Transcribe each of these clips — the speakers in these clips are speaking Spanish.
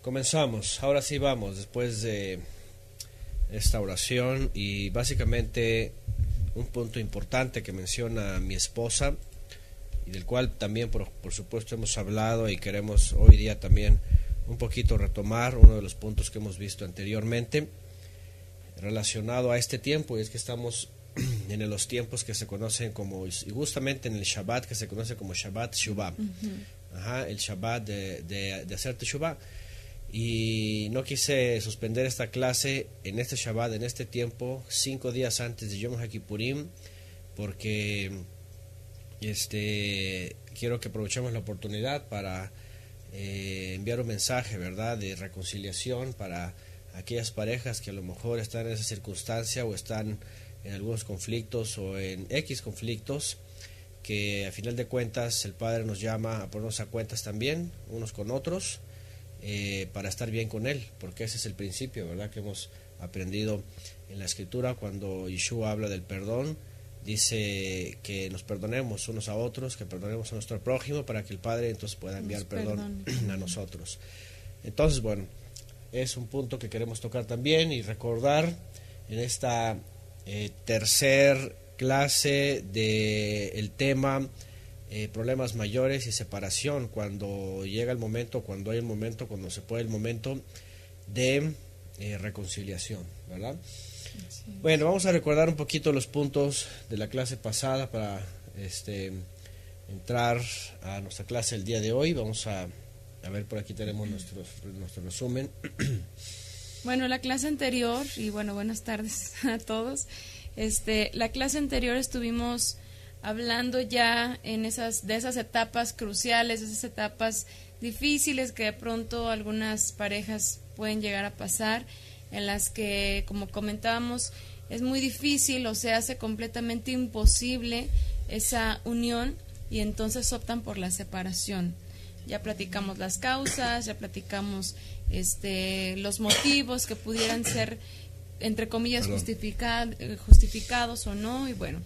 Comenzamos, ahora sí vamos, después de esta oración y básicamente un punto importante que menciona mi esposa y del cual también por supuesto hemos hablado y queremos hoy día también un poquito retomar uno de los puntos que hemos visto anteriormente relacionado a este tiempo, y es que estamos en los tiempos que se conocen como, y justamente en el Shabbat que se conoce como Shabbat Shuvah, el Shabbat de hacer Teshuvah. Y no quise suspender esta clase en este Shabbat, en este tiempo, 5 días antes de Yom HaKippurim, porque quiero que aprovechemos la oportunidad para enviar un mensaje, ¿verdad?, de reconciliación para aquellas parejas que a lo mejor están en esa circunstancia o están en algunos conflictos o en X conflictos, que a final de cuentas el Padre nos llama a ponernos a cuentas también unos con otros, para estar bien con Él, porque ese es el principio, ¿verdad?, que hemos aprendido en la Escritura. Cuando Yeshua habla del perdón, dice que nos perdonemos unos a otros, que perdonemos a nuestro prójimo, para que el Padre entonces pueda enviar perdón a nosotros. Entonces, bueno, es un punto que queremos tocar también y recordar en esta tercer clase del tema problemas mayores y separación, cuando llega el momento, cuando hay el momento, cuando se puede el momento de reconciliación, ¿verdad? Sí. Bueno, vamos a recordar un poquito los puntos de la clase pasada para entrar a nuestra clase el día de hoy. Vamos a ver, por aquí tenemos nuestro resumen. Bueno, la clase anterior, y bueno, buenas tardes a todos. La clase anterior estuvimos hablando ya de esas etapas cruciales, de esas etapas difíciles que de pronto algunas parejas pueden llegar a pasar, en las que, como comentábamos, es muy difícil o se hace completamente imposible esa unión y entonces optan por la separación. Ya platicamos las causas, ya platicamos los motivos que pudieran ser, entre comillas, justificados o no, y bueno.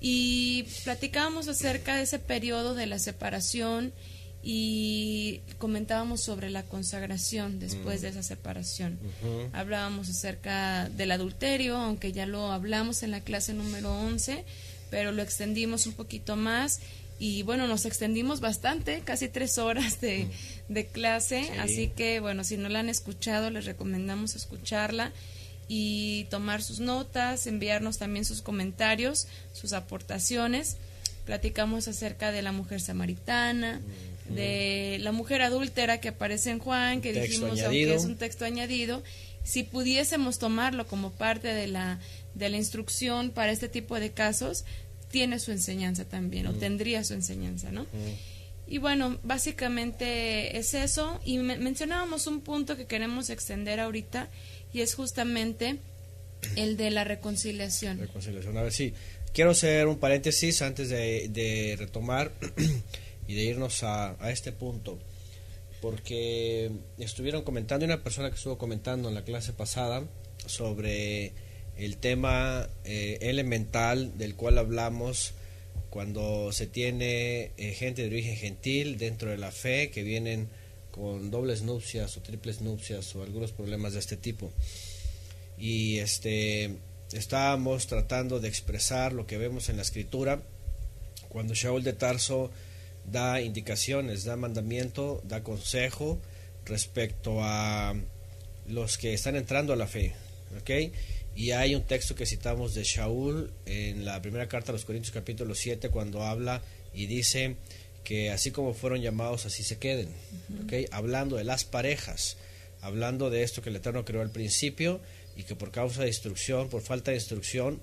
Y platicábamos acerca de ese periodo de la separación y comentábamos sobre la consagración después de esa separación. Hablábamos acerca del adulterio, aunque ya lo hablamos en la clase número 11, pero lo extendimos un poquito más y bueno, nos extendimos bastante, casi 3 horas de clase, sí. Así que bueno, si no la han escuchado, les recomendamos escucharla y tomar sus notas, enviarnos también sus comentarios, sus aportaciones. Platicamos acerca de la mujer samaritana, de la mujer adúltera que aparece en Juan, que dijimos, aunque es un texto añadido, si pudiésemos tomarlo como parte de la instrucción para este tipo de casos, tiene su enseñanza también, o tendría su enseñanza, ¿no? Y bueno, básicamente es eso, y mencionábamos un punto que queremos extender ahorita, y es justamente el de la reconciliación. A ver, sí, quiero hacer un paréntesis antes de retomar y de irnos a este punto, porque estuvieron comentando, una persona que estuvo comentando en la clase pasada sobre el tema elemental del cual hablamos cuando se tiene gente de origen gentil dentro de la fe que vienen con dobles nupcias o triples nupcias o algunos problemas de este tipo. Y estábamos tratando de expresar lo que vemos en la Escritura cuando Shaul de Tarso da indicaciones, da mandamiento, da consejo respecto a los que están entrando a la fe, ¿ok? Y hay un texto que citamos de Shaul en la primera carta a los Corintios capítulo 7, cuando habla y dice que así como fueron llamados, así se queden, ¿okay? Hablando de las parejas, hablando de esto que el Eterno creó al principio y que por causa de instrucción, por falta de instrucción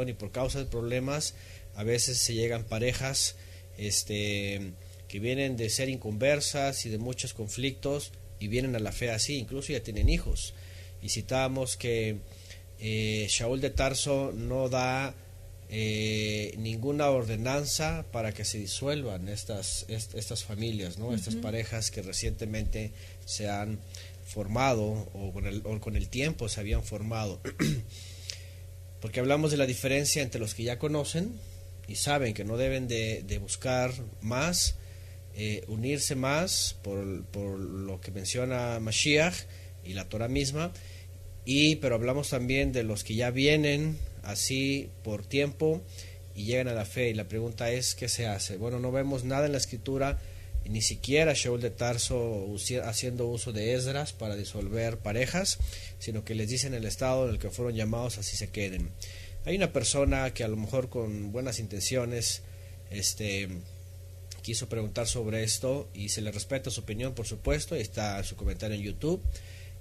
y por causa de problemas, a veces se llegan parejas que vienen de ser inconversas y de muchos conflictos y vienen a la fe así, incluso ya tienen hijos. Y citábamos que Shaul de Tarso no da ninguna ordenanza para que se disuelvan estas familias, ¿no? Estas parejas que recientemente se han formado o con el tiempo se habían formado. Porque hablamos de la diferencia entre los que ya conocen y saben que no deben de buscar más unirse más por lo que menciona Mashiach y la Torah misma, pero hablamos también de los que ya vienen así por tiempo y llegan a la fe, y la pregunta es, ¿qué se hace? Bueno, no vemos nada en la escritura, ni siquiera Shaul de Tarso haciendo uso de Esdras para disolver parejas, sino que les dicen el estado en el que fueron llamados, así se queden. Hay una persona que a lo mejor con buenas intenciones quiso preguntar sobre esto, y se le respeta su opinión, por supuesto, y está su comentario en YouTube,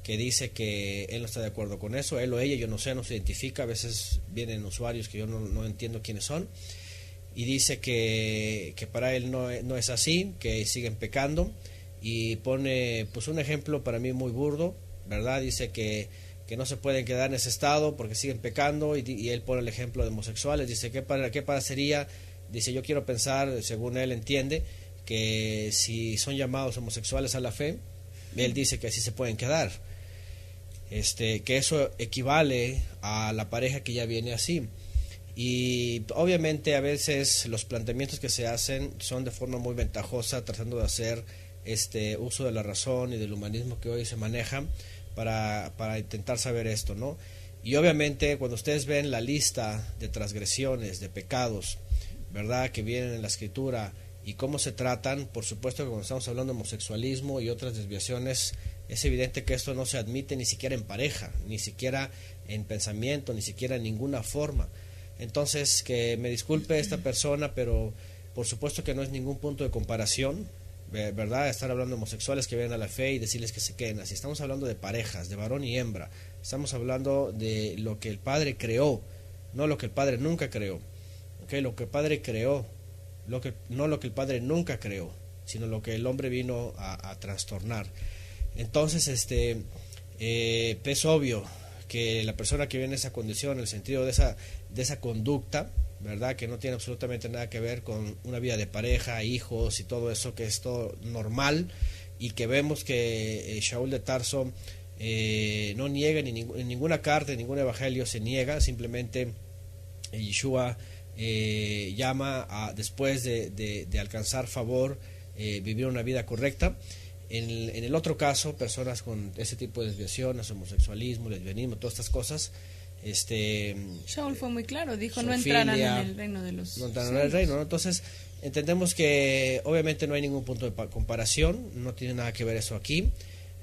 que dice que él no está de acuerdo con eso, él o ella, yo no sé, no se identifica, a veces vienen usuarios que yo no entiendo quiénes son, y dice que para él no es así, que siguen pecando, y pone pues un ejemplo para mí muy burdo, ¿verdad? Dice que no se pueden quedar en ese estado porque siguen pecando, y él pone el ejemplo de homosexuales, dice, ¿qué parecería? Dice, yo quiero pensar, según él entiende, que si son llamados homosexuales a la fe, él dice que así se pueden quedar, que eso equivale a la pareja que ya viene así. Y obviamente a veces los planteamientos que se hacen son de forma muy ventajosa, tratando de hacer uso de la razón y del humanismo que hoy se maneja para intentar saber esto, ¿no? Y obviamente cuando ustedes ven la lista de transgresiones, de pecados, ¿verdad?, que vienen en la escritura y cómo se tratan, por supuesto que cuando estamos hablando de homosexualismo y otras desviaciones, es evidente que esto no se admite ni siquiera en pareja, ni siquiera en pensamiento, ni siquiera en ninguna forma. Entonces, que me disculpe esta persona, pero por supuesto que no es ningún punto de comparación, ¿verdad?, estar hablando de homosexuales que vienen a la fe y decirles que se queden así. Estamos hablando de parejas, de varón y hembra. Estamos hablando de lo que el Padre creó, no lo que el Padre nunca creó. ¿Okay? Lo que el Padre creó, no lo que el Padre nunca creó, sino lo que el hombre vino a trastornar. Entonces, es obvio que la persona que viene en esa condición, en el sentido de esa conducta, ¿verdad?, que no tiene absolutamente nada que ver con una vida de pareja, hijos y todo eso, que es todo normal, y que vemos que Shaul de Tarso no niega en ninguna carta, en ningún evangelio se niega, simplemente Yeshua llama a, después de alcanzar favor, vivir una vida correcta. En el otro caso, personas con ese tipo de desviaciones, homosexualismo, lesbianismo, todas estas cosas, Shaul fue muy claro, dijo, no entrarán en el reino de los no entrarán en el reino, ¿no? Entonces entendemos que obviamente no hay ningún punto de comparación, no tiene nada que ver eso aquí.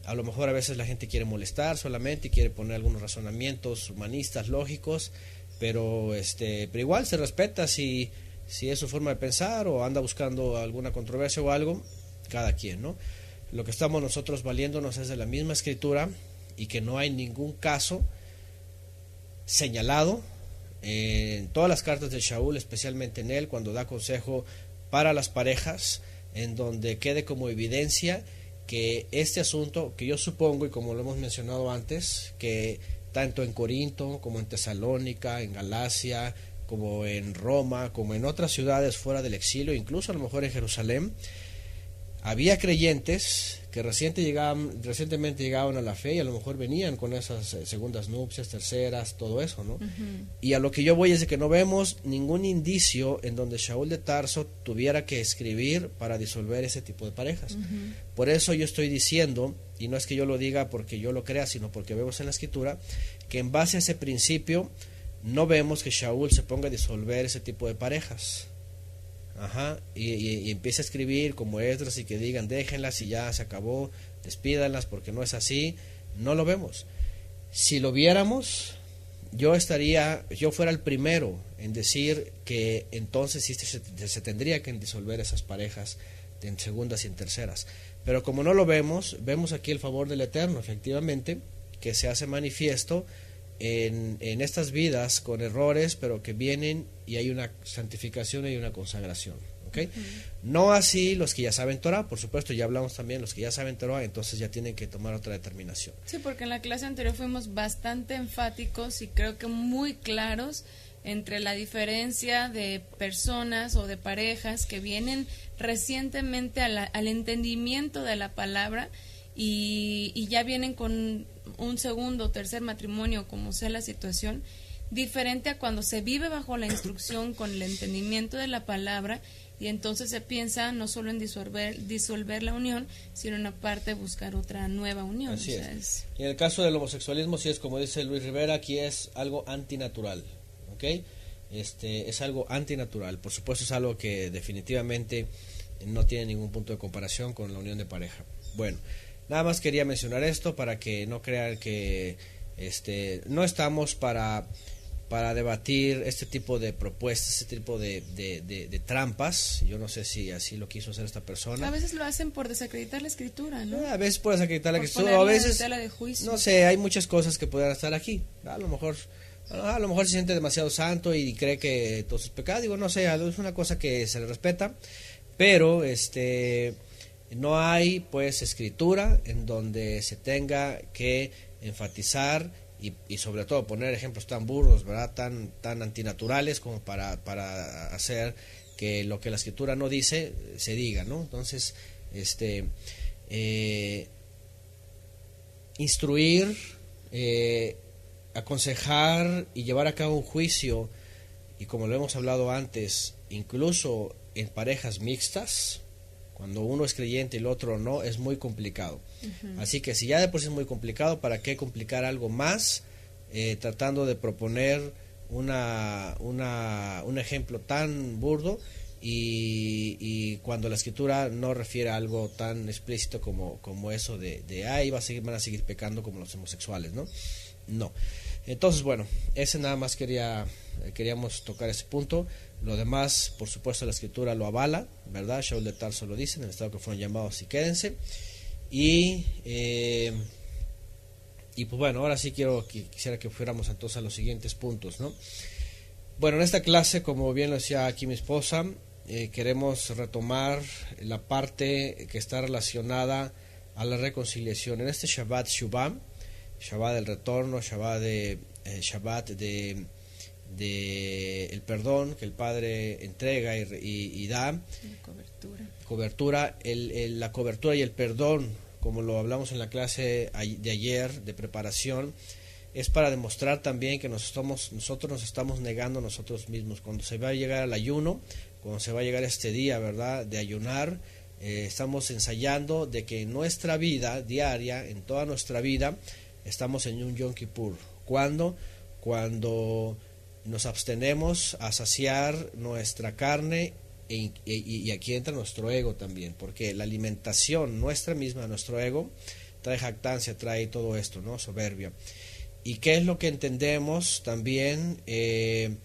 A lo mejor a veces la gente quiere molestar solamente y quiere poner algunos razonamientos humanistas, lógicos, pero igual se respeta si es su forma de pensar o anda buscando alguna controversia o algo, cada quien, ¿no? Lo que estamos nosotros valiéndonos es de la misma escritura, y que no hay ningún caso señalado en todas las cartas de Shaul, especialmente en él, cuando da consejo para las parejas, en donde quede como evidencia que este asunto, que yo supongo, y como lo hemos mencionado antes, que tanto en Corinto como en Tesalónica, en Galacia, como en Roma, como en otras ciudades fuera del exilio, incluso a lo mejor en Jerusalén, había creyentes que recientemente llegaban a la fe, y a lo mejor venían con esas segundas nupcias, terceras, todo eso, ¿no? Uh-huh. Y a lo que yo voy es de que no vemos ningún indicio en donde Shaul de Tarso tuviera que escribir para disolver ese tipo de parejas. Uh-huh. Por eso yo estoy diciendo, y no es que yo lo diga porque yo lo crea, sino porque vemos en la escritura, que en base a ese principio no vemos que Shaul se ponga a disolver ese tipo de parejas. Ajá, y empieza a escribir como Esdras, y que digan déjenlas y ya se acabó, despídanlas, porque no es así. No lo vemos. Si lo viéramos, yo fuera el primero en decir que entonces sí se tendría que disolver esas parejas en segundas y en terceras. Pero como no lo vemos, vemos aquí el favor del Eterno, efectivamente, que se hace manifiesto en estas vidas con errores, pero que vienen y hay una santificación y una consagración, ¿okay? Uh-huh. No así los que ya saben Torah, por supuesto, ya hablamos también, los que ya saben Torah, entonces ya tienen que tomar otra determinación. Sí, porque en la clase anterior fuimos bastante enfáticos y creo que muy claros entre la diferencia de personas o de parejas que vienen recientemente al entendimiento de la palabra y ya vienen con un segundo o tercer matrimonio, como sea la situación, diferente a cuando se vive bajo la instrucción con el entendimiento de la palabra y entonces se piensa no solo en disolver la unión, sino en aparte buscar otra nueva unión. Así o sea, es. Y en el caso del homosexualismo, sí es como dice Luis Rivera, aquí es algo antinatural, ¿ok? Es algo antinatural. Por supuesto es algo que definitivamente no tiene ningún punto de comparación con la unión de pareja. Bueno, nada más quería mencionar esto para que no crean que no estamos para debatir este tipo de propuestas, este tipo de trampas. Yo no sé si así lo quiso hacer esta persona. A veces lo hacen por desacreditar la escritura, ¿no? A veces por desacreditar la Por escritura, o a veces tela de juicio. no sé, hay muchas cosas que pueden estar aquí. A lo mejor se siente demasiado santo y cree que todo es pecado. Digo, no sé, es una cosa que se le respeta, pero no hay pues escritura en donde se tenga que enfatizar y sobre todo poner ejemplos tan burdos, ¿verdad? Tan antinaturales como para hacer que lo que la escritura no dice se diga, ¿no? Entonces, instruir, aconsejar y llevar a cabo un juicio, y como lo hemos hablado antes, incluso en parejas mixtas, cuando uno es creyente y el otro no, es muy complicado. Uh-huh. Así que si ya de por sí es muy complicado, ¿para qué complicar algo más tratando de proponer un ejemplo tan burdo y cuando la escritura no refiere a algo tan explícito como eso de van a seguir pecando como los homosexuales, ¿no? No. Entonces, bueno, ese nada más queríamos tocar ese punto. Lo demás, por supuesto, la escritura lo avala, ¿verdad? Shaul de Tarso lo dice, en el estado que fueron llamados y quédense. Y pues bueno, ahora sí quisiera que fuéramos entonces a los siguientes puntos, ¿no? Bueno, en esta clase, como bien lo decía aquí mi esposa, queremos retomar la parte que está relacionada a la reconciliación. En este Shabbat Shuvah, Shabbat del retorno, Shabbat de el perdón que el Padre entrega y da, cobertura, la cobertura y el perdón, como lo hablamos en la clase de ayer de preparación, es para demostrar también que nosotros nos estamos negando a nosotros mismos. Cuando se va a llegar al ayuno, cuando se va a llegar este día, ¿verdad?, de ayunar, estamos ensayando de que en nuestra vida diaria, en toda nuestra vida, estamos en un Yom Kippur. Cuando nos abstenemos a saciar nuestra carne y aquí entra nuestro ego también, porque la alimentación nuestra misma, nuestro ego, trae jactancia, trae todo esto, ¿no? Soberbia. ¿Y qué es lo que entendemos también en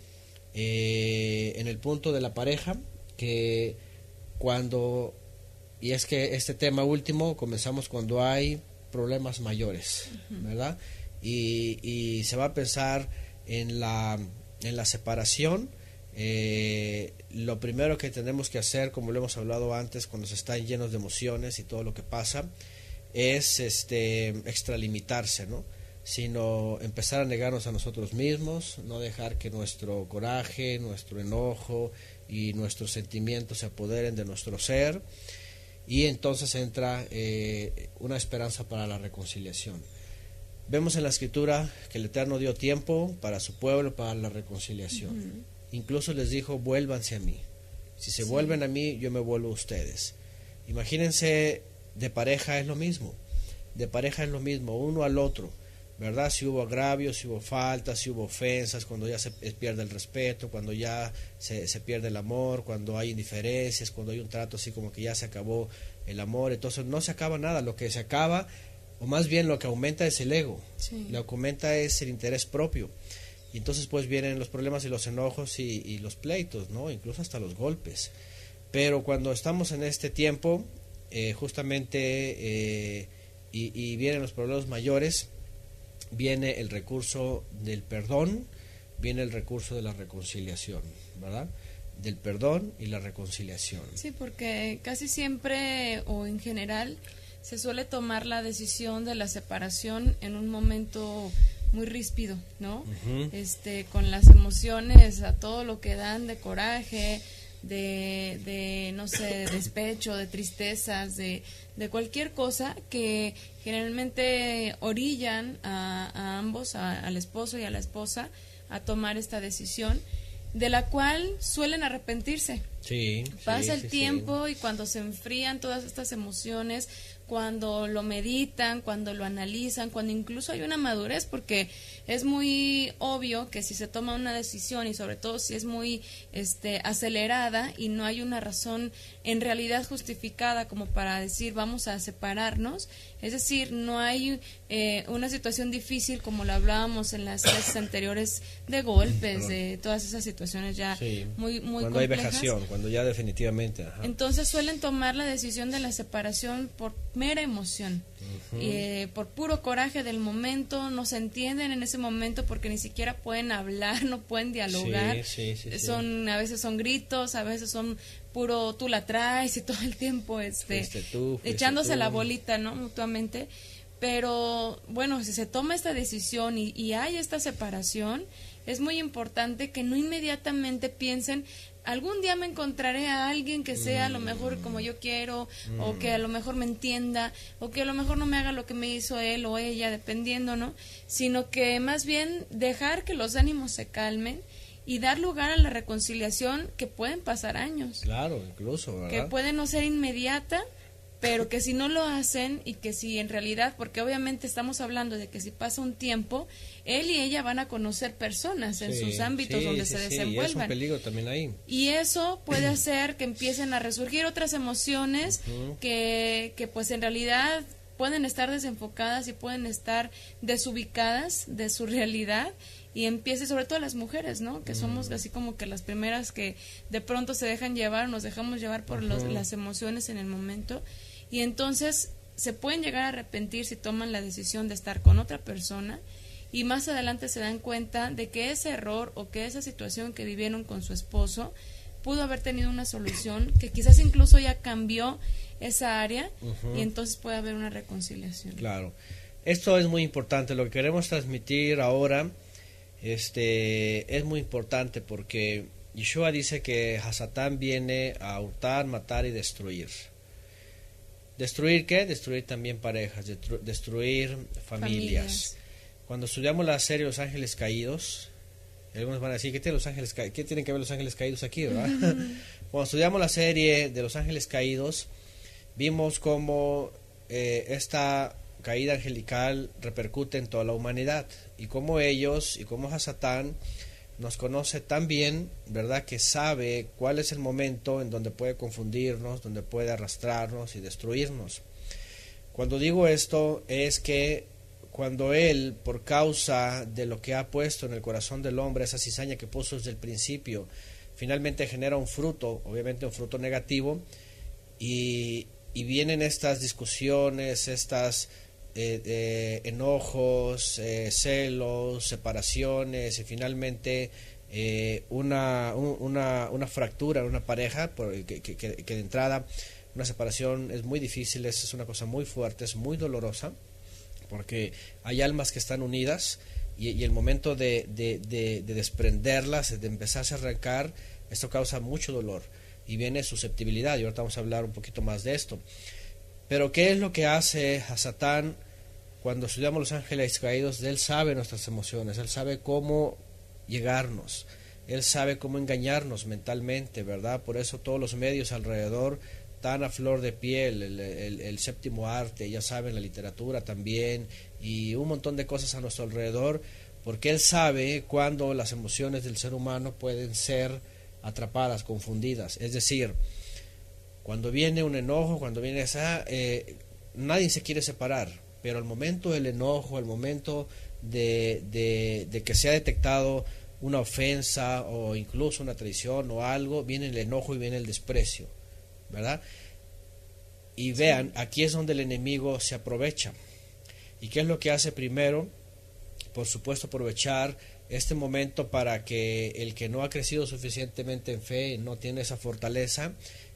el punto de la pareja? Que y es que este tema último comenzamos cuando hay problemas mayores, ¿verdad? Y se va a pensar en la separación. Lo primero que tenemos que hacer, como lo hemos hablado antes, cuando se están llenos de emociones y todo lo que pasa, es extralimitarse, ¿no? Sino empezar a negarnos a nosotros mismos, no dejar que nuestro coraje, nuestro enojo y nuestros sentimientos se apoderen de nuestro ser, y entonces entra una esperanza para la reconciliación. Vemos en la Escritura que el Eterno dio tiempo para su pueblo, para la reconciliación. Uh-huh. Incluso les dijo, vuélvanse a mí. Si se vuelven a mí, yo me vuelvo a ustedes. Imagínense, de pareja es lo mismo. De pareja es lo mismo, uno al otro, ¿verdad? Si hubo agravios, si hubo faltas, si hubo ofensas, cuando ya se pierde el respeto, cuando ya se pierde el amor, cuando hay indiferencias, cuando hay un trato así como que ya se acabó el amor, entonces no se acaba nada. Lo que se acaba, o más bien lo que aumenta, es el ego. Sí. Lo que aumenta es el interés propio. Y entonces pues vienen los problemas y los enojos y los pleitos, ¿no? Incluso hasta los golpes. Pero cuando estamos en este tiempo, justamente, y vienen los problemas mayores, viene el recurso del perdón, viene el recurso de la reconciliación, ¿verdad? Del perdón y la reconciliación. Sí, porque casi siempre o en general se suele tomar la decisión de la separación en un momento muy ríspido, ¿no? Uh-huh. Con las emociones a todo lo que dan, de coraje, de no sé, de despecho, de tristezas, de cualquier cosa que generalmente orillan a ambos, al esposo y a la esposa, a tomar esta decisión. de la cual suelen arrepentirse. Sí, Pasa sí, el sí, tiempo y cuando se enfrían todas estas emociones, cuando lo meditan, cuando lo analizan, cuando incluso hay una madurez, porque es muy obvio que si se toma una decisión y sobre todo si es muy acelerada y no hay una razón en realidad justificada como para decir vamos a separarnos, es decir, no hay una situación difícil como lo hablábamos en las clases anteriores de golpes, de todas esas situaciones ya muy cuando complejas. hay vejación, cuando ya definitivamente. Ajá. Entonces suelen tomar la decisión de la separación por mera emoción, por puro coraje del momento, no se entienden en ese momento porque ni siquiera pueden hablar, no pueden dialogar, a veces son gritos, a veces son puro tú la traes y todo el tiempo echándose la bolita, ¿no? Mutuamente. Pero bueno, si se toma esta decisión y hay esta separación, es muy importante que no inmediatamente piensen algún día me encontraré a alguien que sea a lo mejor como yo quiero, o que a lo mejor me entienda, o que a lo mejor no me haga lo que me hizo él o ella, dependiendo, ¿no? Sino que más bien dejar que los ánimos se calmen y dar lugar a la reconciliación, que pueden pasar años. Claro, incluso, ¿verdad? Que puede no ser inmediata, pero que si no lo hacen y que si en realidad, porque obviamente estamos hablando de que si pasa un tiempo, él y ella van a conocer personas en sus ámbitos donde se desenvuelvan. Y es un peligro también ahí. Y eso puede hacer que empiecen a resurgir otras emociones que pues en realidad pueden estar desenfocadas y pueden estar desubicadas de su realidad, y empiece sobre todo las mujeres, ¿no? Que somos así como que las primeras que de pronto se dejan llevar, nos dejamos llevar por las emociones en el momento, y entonces se pueden llegar a arrepentir si toman la decisión de estar con otra persona, y más adelante se dan cuenta de que ese error o que esa situación que vivieron con su esposo pudo haber tenido una solución, que quizás incluso ya cambió esa área, y entonces puede haber una reconciliación. Claro, esto es muy importante, lo que queremos transmitir ahora es muy importante, porque Yeshua dice que Hasatán viene a hurtar, matar y destruir. ¿Destruir qué? Destruir también parejas, destruir familias. Cuando estudiamos la serie Los Ángeles Caídos, algunos van a decir, ¿qué tienen que ver Los Ángeles Caídos aquí, verdad? Cuando estudiamos la serie de Los Ángeles Caídos, vimos cómo esta caída angelical repercute en toda la humanidad, y cómo ellos, y cómo Hasatán nos conoce tan bien, ¿verdad?, que sabe cuál es el momento en donde puede confundirnos, donde puede arrastrarnos y destruirnos. Cuando digo esto, es que cuando él, por causa de lo que ha puesto en el corazón del hombre, esa cizaña que puso desde el principio, finalmente genera un fruto, obviamente un fruto negativo, y vienen estas discusiones, estas enojos, celos, separaciones, y finalmente una fractura en una pareja, que de entrada una separación es muy difícil, es una cosa muy fuerte, es muy dolorosa, porque hay almas que están unidas, y el momento de desprenderlas, de empezarse a arrancar, esto causa mucho dolor y viene susceptibilidad, y ahorita vamos a hablar un poquito más de esto. Pero ¿qué es lo que hace Hasatán? Cuando estudiamos Los Ángeles Caídos, él sabe nuestras emociones, él sabe cómo llegarnos, él sabe cómo engañarnos mentalmente, ¿verdad? Por eso todos los medios alrededor tan a flor de piel, el séptimo arte, ya saben, la literatura también, y un montón de cosas a nuestro alrededor, porque él sabe cuándo las emociones del ser humano pueden ser atrapadas, confundidas. Es decir, cuando viene un enojo, cuando viene nadie se quiere separar, pero al momento del enojo, al momento de que se ha detectado una ofensa o incluso una traición o algo, viene el enojo y viene el desprecio, ¿verdad? Y vean, aquí es donde el enemigo se aprovecha. ¿Y qué es lo que hace primero? Por supuesto, aprovechar este momento para que el que no ha crecido suficientemente en fe, no tiene esa fortaleza,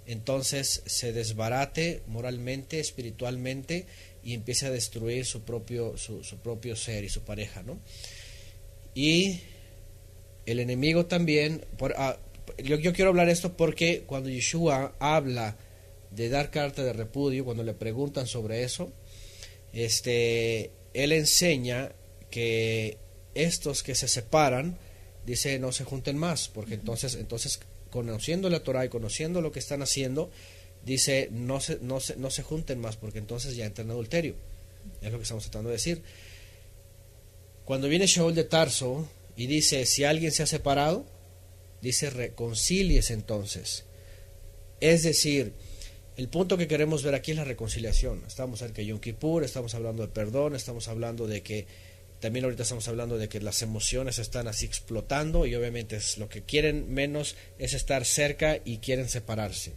entonces se desbarate moralmente, espiritualmente, y empiece a destruir su propio ser y su pareja, ¿no? Y el enemigo también, yo quiero hablar esto porque cuando Yeshua habla de dar carta de repudio, cuando le preguntan sobre eso, él enseña que estos que se separan dice no se junten más, porque entonces conociendo la Torah y conociendo lo que están haciendo, dice no se junten más, porque entonces ya entran en adulterio. Es lo que estamos tratando de decir. Cuando viene Shaul de Tarso y dice si alguien se ha separado, dice reconcíliese entonces. Es decir, el punto que queremos ver aquí es la reconciliación. Estamos cerca de Yom Kippur, estamos hablando de perdón, estamos hablando de que también ahorita estamos hablando de que las emociones están así explotando y obviamente es lo que quieren menos es estar cerca y quieren separarse.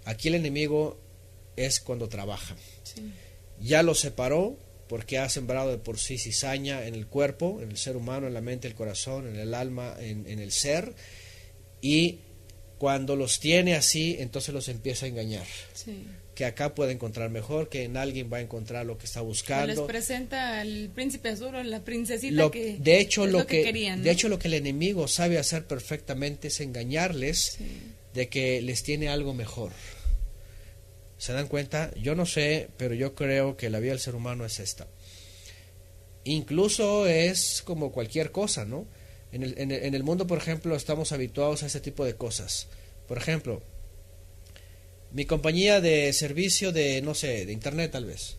Aquí el enemigo es cuando trabaja. Sí. Ya lo separó porque ha sembrado de por sí cizaña en el cuerpo, en el ser humano, en la mente, el corazón, en el alma, en el ser, y cuando los tiene así, entonces los empieza a engañar. Sí. Que acá puede encontrar mejor, que en alguien va a encontrar lo que está buscando. Les presenta al príncipe azul o la princesita de hecho, lo que querían, ¿no? De hecho, lo que el enemigo sabe hacer perfectamente es engañarles, sí, de que les tiene algo mejor. ¿Se dan cuenta? Yo no sé, pero yo creo que la vida del ser humano es esta. Incluso es como cualquier cosa, ¿no? En el mundo, por ejemplo, estamos habituados a este tipo de cosas. Por ejemplo, mi compañía de servicio de, no sé, de internet tal vez.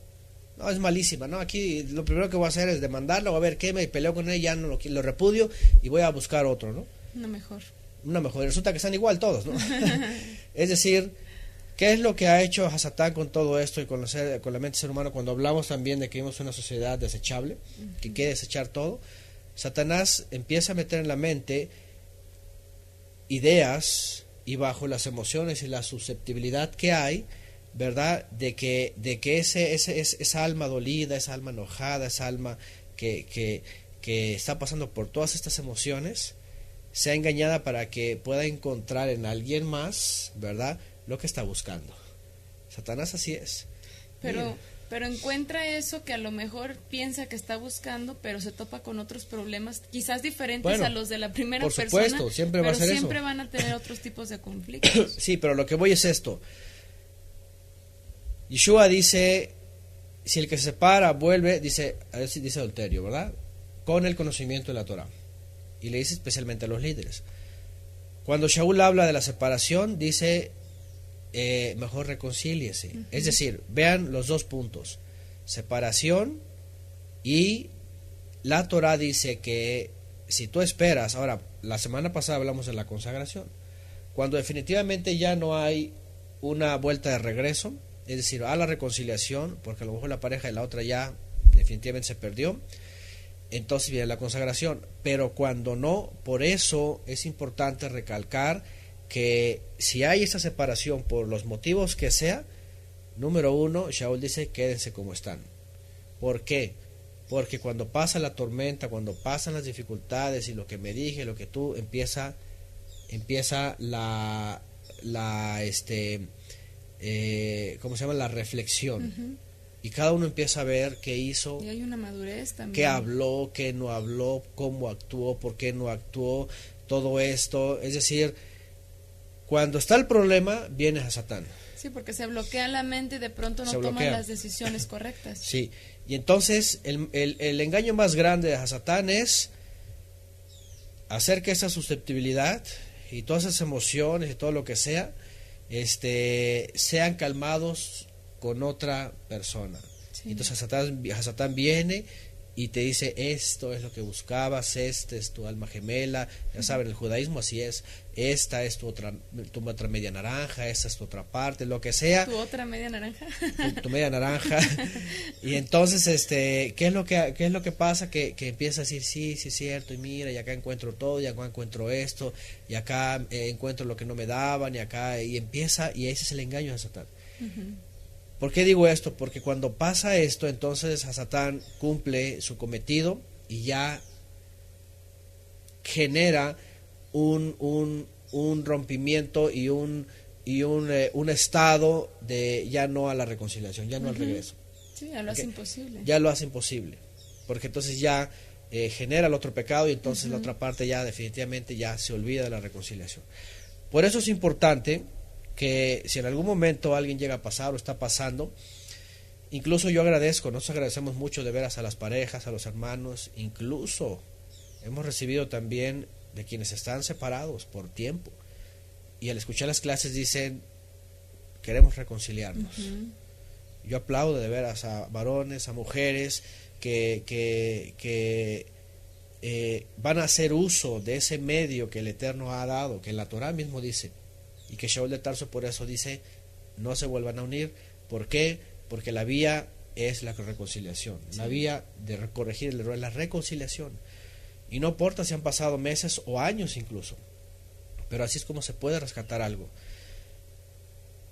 No, es malísima, ¿no? Aquí lo primero que voy a hacer es demandarlo, a ver qué, me peleo con él, ya no lo repudio y voy a buscar otro, ¿no? Una mejor. Y resulta que están igual todos, ¿no? Es decir, ¿qué es lo que ha hecho Hasatán con todo esto y con la mente del ser humano cuando hablamos también de que vivimos una sociedad desechable, que quiere desechar todo? Satanás empieza a meter en la mente ideas y bajo las emociones y la susceptibilidad que hay, ¿verdad? De que esa alma dolida, esa alma enojada, esa alma que está pasando por todas estas emociones, sea engañada para que pueda encontrar en alguien más, ¿verdad?, lo que está buscando. Satanás así es. Pero encuentra eso que a lo mejor piensa que está buscando, pero se topa con otros problemas, quizás diferentes a los de la primera persona. Por supuesto, siempre va a ser eso. Siempre van a tener otros tipos de conflictos. Sí, pero lo que voy es esto. Yeshua dice, si el que se separa vuelve, dice adulterio, ¿verdad? Con el conocimiento de la Torah. Y le dice especialmente a los líderes. Cuando Shaul habla de la separación, dice mejor reconcíliese. Uh-huh. Es decir, vean los dos puntos, separación, y la Torah dice que si tú esperas, ahora la semana pasada hablamos de la consagración, cuando definitivamente ya no hay una vuelta de regreso, es decir, a la reconciliación, porque a lo mejor la pareja de la otra ya definitivamente se perdió, entonces viene la consagración. Pero cuando no, por eso es importante recalcar que si hay esa separación por los motivos que sea, número uno, Shaul dice quédense como están. ¿Por qué? Porque cuando pasa la tormenta, cuando pasan las dificultades y lo que me dije, lo que tú, empieza la ¿cómo se llama? La reflexión. Uh-huh. Y cada uno empieza a ver qué hizo, y hay una madurez también, qué habló, qué no habló, cómo actuó, por qué no actuó, todo esto. Es decir, cuando está el problema, viene a Satán. Sí, porque se bloquea la mente y de pronto no toma las decisiones correctas. Sí, y entonces el engaño más grande de Hasatán es hacer que esa susceptibilidad y todas esas emociones y todo lo que sea, sean calmados con otra persona. Sí. Entonces Hasatán viene y te dice, esto es lo que buscabas, esta es tu alma gemela. Ya saben, el judaísmo así es, esta es tu otra media naranja, esta es tu otra parte, lo que sea. ¿Tu otra media naranja? Tu media naranja. Y entonces, ¿qué es lo que pasa? Que empieza a decir, sí, es cierto, y mira, y acá encuentro todo, y acá encuentro esto, y acá encuentro lo que no me daban, y acá, y empieza, y ese es el engaño de Satán. Uh-huh. ¿Por qué digo esto? Porque cuando pasa esto, entonces Hasatán cumple su cometido y ya genera un rompimiento y un estado de ya no a la reconciliación, ya no al regreso. Sí, ya lo hace imposible. Ya lo hace imposible, porque entonces ya genera el otro pecado y entonces la otra parte ya definitivamente ya se olvida de la reconciliación. Por eso es importante que si en algún momento alguien llega a pasar o está pasando, incluso yo nosotros agradecemos mucho de veras a las parejas, a los hermanos, incluso hemos recibido también de quienes están separados por tiempo y al escuchar las clases dicen, queremos reconciliarnos. Yo aplaudo de veras a varones, a mujeres que van a hacer uso de ese medio que el Eterno ha dado, que la Torah mismo dice, y que Shaul de Tarso por eso dice, no se vuelvan a unir. ¿Por qué? Porque la vía es la reconciliación, la vía de corregir el error es la reconciliación. Y no importa si han pasado meses o años incluso, pero así es como se puede rescatar algo.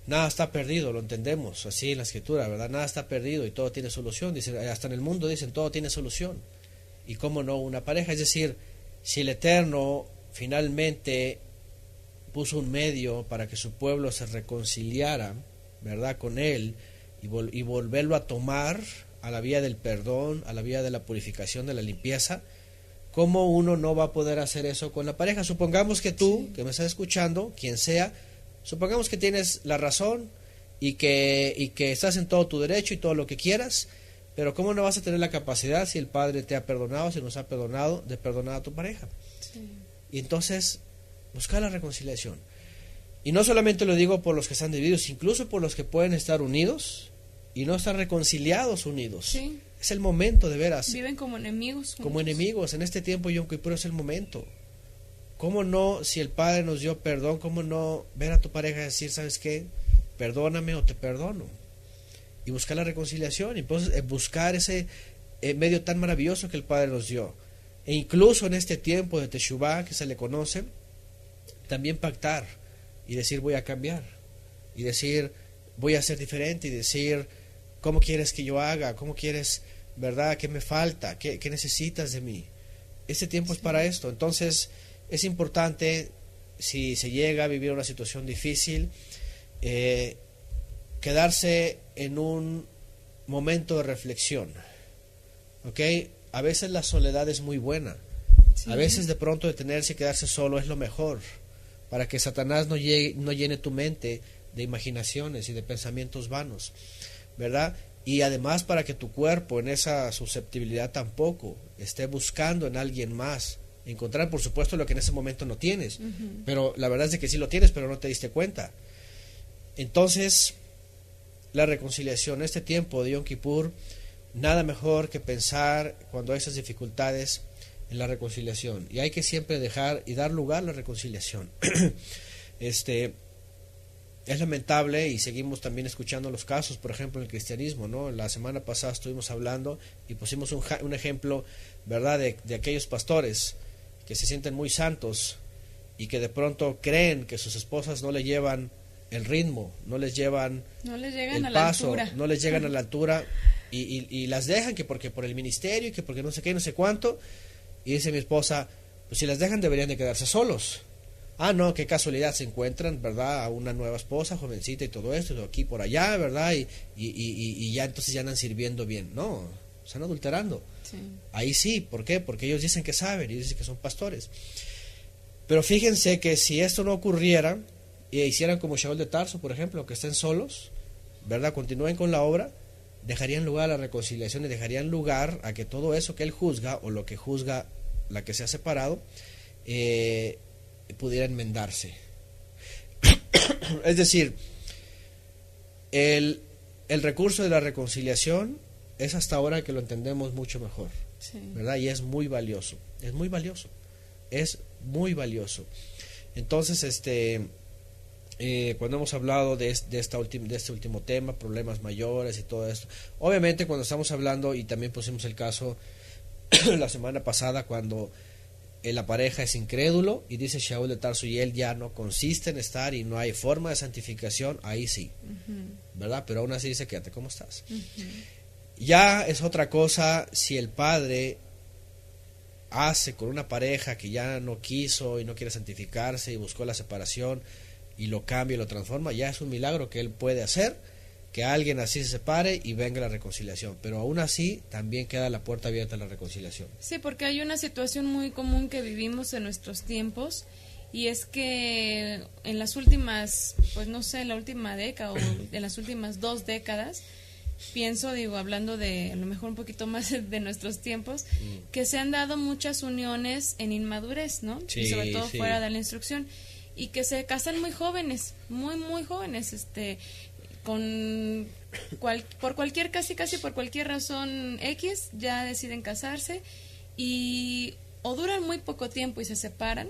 Nada está perdido, lo entendemos así en la escritura, ¿verdad? Nada está perdido y todo tiene solución. Dicen, hasta en el mundo dicen, todo tiene solución. Y cómo no una pareja, es decir, si el Eterno finalmente puso un medio para que su pueblo se reconciliara, ¿verdad?, con él y volverlo a tomar a la vía del perdón, a la vía de la purificación, de la limpieza, ¿cómo uno no va a poder hacer eso con la pareja? Supongamos que tú, que me estás escuchando, quien sea, supongamos que tienes la razón y que estás en todo tu derecho y todo lo que quieras, pero ¿cómo no vas a tener la capacidad, si el Padre te ha perdonado, si nos ha perdonado, de perdonar a tu pareja? Sí. Y entonces, buscar la reconciliación. Y no solamente lo digo por los que están divididos, incluso por los que pueden estar unidos y no estar reconciliados unidos. Sí. Es el momento de veras. Viven como enemigos. Como enemigos. En este tiempo Yom Kippur es el momento. ¿Cómo no, si el Padre nos dio perdón, cómo no ver a tu pareja y decir, ¿sabes qué? Perdóname o te perdono. Y buscar la reconciliación. Y entonces buscar ese medio tan maravilloso que el Padre nos dio. E incluso en este tiempo de Teshuvah, que se le conoce, también pactar y decir, voy a cambiar. Y decir, voy a ser diferente. Y decir, ¿cómo quieres que yo haga? ¿Cómo quieres, verdad? ¿Qué me falta? ¿Qué necesitas de mí? Este tiempo es para esto. Entonces, es importante, si se llega a vivir una situación difícil, quedarse en un momento de reflexión. ¿Ok? A veces la soledad es muy buena. Sí. A veces de pronto detenerse y quedarse solo es lo mejor, para que Satanás no llene tu mente de imaginaciones y de pensamientos vanos, ¿verdad? Y además para que tu cuerpo en esa susceptibilidad tampoco esté buscando en alguien más encontrar, por supuesto, lo que en ese momento no tienes, pero la verdad es de que sí lo tienes, pero no te diste cuenta. Entonces, la reconciliación, este tiempo de Yom Kippur, nada mejor que pensar cuando hay esas dificultades en la reconciliación, y hay que siempre dejar y dar lugar a la reconciliación. Es lamentable, y seguimos también escuchando los casos, por ejemplo, en el cristianismo, ¿no? La semana pasada estuvimos hablando y pusimos un ejemplo, ¿verdad?, de aquellos pastores que se sienten muy santos y que de pronto creen que sus esposas no le llevan el ritmo, no les llevan el paso, no les llegan a la altura, y las dejan, que porque por el ministerio, y que porque no sé qué, no sé cuánto. Y dice mi esposa, pues si las dejan deberían de quedarse solos. Ah, no, qué casualidad, se encuentran, ¿verdad?, a una nueva esposa, jovencita y todo esto, y aquí por allá, ¿verdad? Y ya entonces ya andan sirviendo bien. No, están adulterando. Sí. Ahí sí, ¿por qué? Porque ellos dicen que saben, y dicen que son pastores. Pero fíjense que si esto no ocurriera, y hicieran como Shaul de Tarso, por ejemplo, que estén solos, ¿verdad?, continúen con la obra, dejarían lugar a la reconciliación y dejarían lugar a que todo eso que él juzga, o lo que juzga la que se ha separado, pudiera enmendarse. Es decir, el recurso de la reconciliación es hasta ahora que lo entendemos mucho mejor, sí, ¿verdad? Y es muy valioso, es muy valioso, es muy valioso. Entonces, cuando hemos hablado de este último tema, problemas mayores y todo esto, obviamente cuando estamos hablando, y también pusimos el caso la semana pasada, cuando la pareja es incrédulo y dice Shaul de Tarso y él ya no consiste en estar y no hay forma de santificación, ahí sí, ¿verdad? Pero aún así dice, quédate como estás. Ya es otra cosa si el padre hace con una pareja que ya no quiso y no quiere santificarse y buscó la separación y lo cambia y lo transforma, ya es un milagro que él puede hacer, que alguien así se separe y venga la reconciliación, pero aún así también queda la puerta abierta a la reconciliación. Sí, porque hay una situación muy común que vivimos en nuestros tiempos, y es que en las últimas, pues no sé, en la última década o en las últimas 2 décadas, pienso, digo, hablando de a lo mejor un poquito más de nuestros tiempos, que se han dado muchas uniones en inmadurez, ¿no? Sí, y sobre todo sí. fuera de la instrucción, y que se casan muy jóvenes, muy jóvenes, por cualquier, casi por cualquier razón X, ya deciden casarse, y o duran muy poco tiempo y se separan,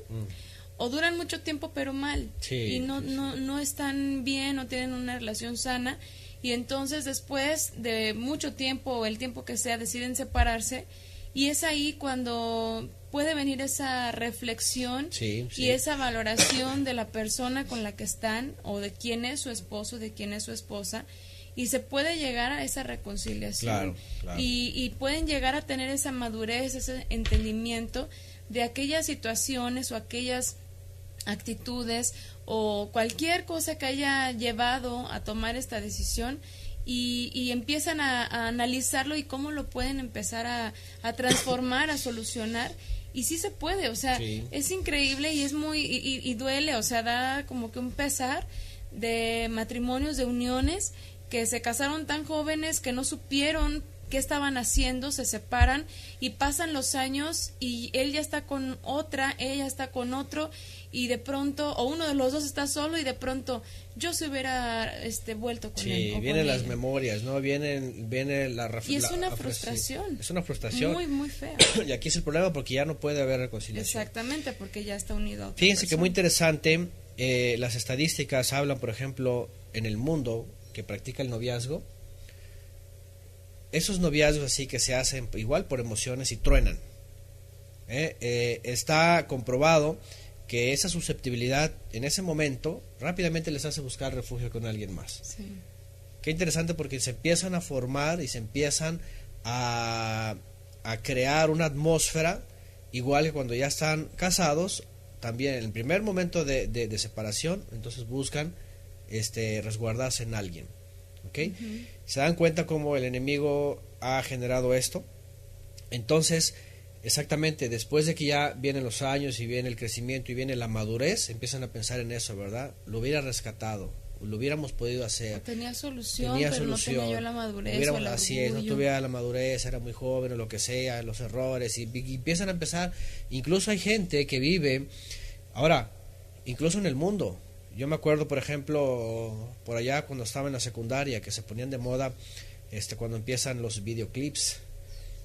o duran mucho tiempo pero mal, Sí, y sí, sí. no están bien, no tienen una relación sana, y entonces después de mucho tiempo o el tiempo que sea deciden separarse, y es ahí cuando puede venir esa reflexión Sí, sí. y esa valoración de la persona con la que están, o de quién es su esposo, de quién es su esposa, y se puede llegar a esa reconciliación. Claro, claro. Y pueden llegar a tener esa madurez, ese entendimiento de aquellas situaciones o aquellas actitudes o cualquier cosa que haya llevado a tomar esta decisión, y empiezan a analizarlo y cómo lo pueden empezar a transformar, a solucionar, y sí se puede, o sea, Sí. es increíble y es muy, y duele, o sea, da como que un pesar de matrimonios, de uniones que se casaron tan jóvenes que no supieron qué estaban haciendo, se separan y pasan los años y él ya está con otra, ella está con otro, y de pronto, o uno de los dos está solo, y de pronto yo se hubiera vuelto con él. Sí, o vienen con las ella. memorias, ¿no? Viene la Y es una sí, frustración. es una frustración. Muy fea. Y aquí es el problema porque ya no puede haber reconciliación. Exactamente, porque ya está unido a otra Fíjense que persona. muy interesante, las estadísticas hablan, por ejemplo, en el mundo que practica el noviazgo, esos noviazgos así que se hacen igual por emociones y truenan. Está comprobado que esa susceptibilidad en ese momento rápidamente les hace buscar refugio con alguien más. Sí. Qué interesante, porque se empiezan a formar y se empiezan a crear una atmósfera igual que cuando ya están casados. También en el primer momento de separación, entonces buscan resguardarse en alguien. ¿Okay? Se dan cuenta cómo el enemigo ha generado esto. Entonces, exactamente, después de que ya vienen los años y viene el crecimiento y viene la madurez, empiezan a pensar en eso, ¿verdad? Lo hubiera rescatado, lo hubiéramos podido hacer. O tenía solución, Tenía pero solución. no tenía yo la madurez Hubiéramos- o el así es, no orgullo. tuviera la madurez, era muy joven o lo que sea, los errores, y empiezan a empezar. Incluso hay gente que vive, ahora, incluso en el mundo. Yo me acuerdo, por ejemplo, por allá cuando estaba en la secundaria, que se ponían de moda cuando empiezan los videoclips.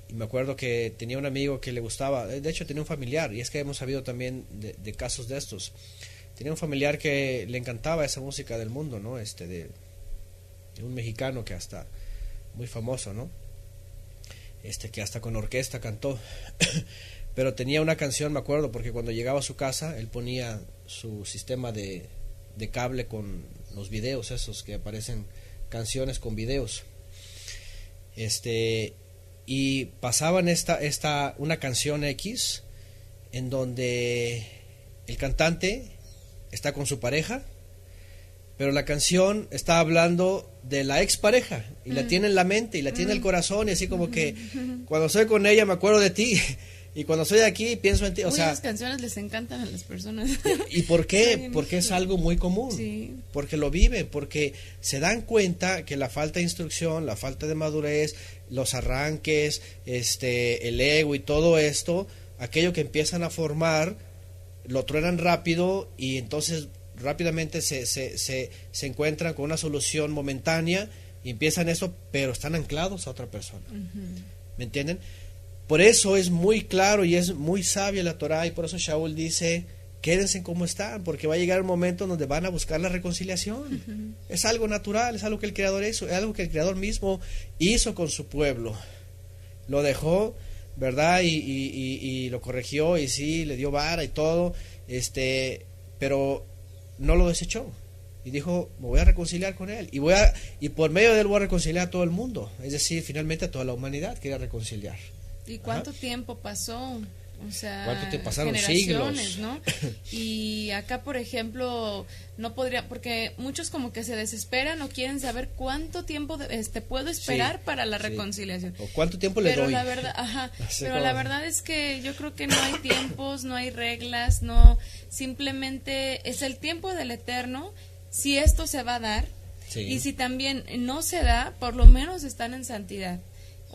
Y me acuerdo que tenía un amigo que le gustaba, de hecho tenía un familiar, y es que hemos sabido también de casos de estos. Tenía un familiar que le encantaba esa música del mundo, ¿no? De un mexicano que hasta muy famoso, ¿no? Que hasta con orquesta cantó. Pero tenía una canción, me acuerdo, porque cuando llegaba a su casa, él ponía su sistema de cable con los videos esos que aparecen, canciones con videos. Y pasaban una canción X en donde el cantante está con su pareja, pero la canción está hablando de la expareja y la tiene en la mente y la tiene en el corazón, y así como que cuando estoy con ella me acuerdo de ti y cuando estoy aquí pienso en ti, o Uy, sea, esas canciones les encantan a las personas. ¿y por qué? Sí, Porque es algo muy común. Sí. Porque lo viven, porque se dan cuenta que la falta de instrucción, la falta de madurez, los arranques, el ego y todo esto, aquello que empiezan a formar, lo truenan rápido, y entonces rápidamente se encuentran con una solución momentánea y empiezan eso, pero están anclados a otra persona. ¿Me entienden? Por eso es muy claro y es muy sabia la Torá, y por eso Shaul dice: quédense como están, porque va a llegar un momento donde van a buscar la reconciliación. Es algo natural, es algo que el Creador hizo, es algo que el Creador mismo hizo con su pueblo. Lo dejó, ¿verdad? Y lo corrigió, y sí, le dio vara y todo, pero no lo desechó. Y dijo: me voy a reconciliar con él, y por medio de él voy a reconciliar a todo el mundo. Es decir, finalmente a toda la humanidad quería reconciliar. ¿Y cuánto tiempo pasó? O sea, ¿Cuánto te pasaron? generaciones, Siglos. ¿no? Y acá, por ejemplo, no podría, porque muchos como que se desesperan o quieren saber cuánto tiempo puedo esperar para la sí. reconciliación. ¿O cuánto tiempo le Pero doy? la verdad, Así pero como- la verdad es que yo creo que no hay tiempos, no hay reglas, no, simplemente es el tiempo del Eterno. Si esto se va a dar, Sí. Y si también no se da, por lo menos están en santidad.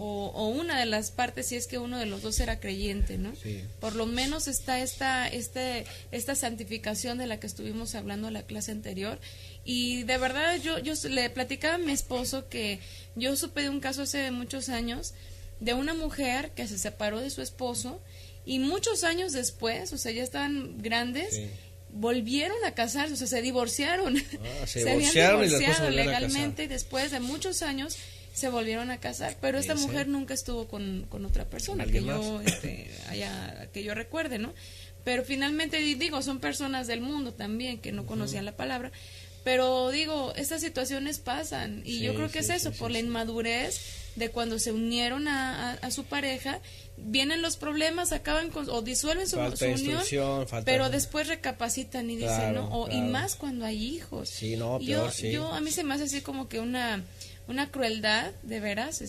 O una de las partes, si es que uno de los dos era creyente, ¿no? Sí. Por lo menos está esta santificación de la que estuvimos hablando en la clase anterior. Y de verdad yo le platicaba a mi esposo que yo supe de un caso hace muchos años de una mujer que se separó de su esposo y muchos años después, o sea, ya estaban grandes, sí, volvieron a casarse, o sea, se divorciaron. Se habían divorciado legalmente y después de muchos años se volvieron a casar, pero esta mujer nunca estuvo con otra persona que yo recuerde, ¿no? Pero finalmente, digo, son personas del mundo también que no conocían la palabra, pero digo, estas situaciones pasan y yo creo que es eso, por la inmadurez de cuando se unieron a su pareja, vienen los problemas, acaban o disuelven su unión, pero después recapacitan y dicen, ¿no? Y más cuando hay hijos. Sí, no, peor, yo a mí se me hace así como que una crueldad, de veras,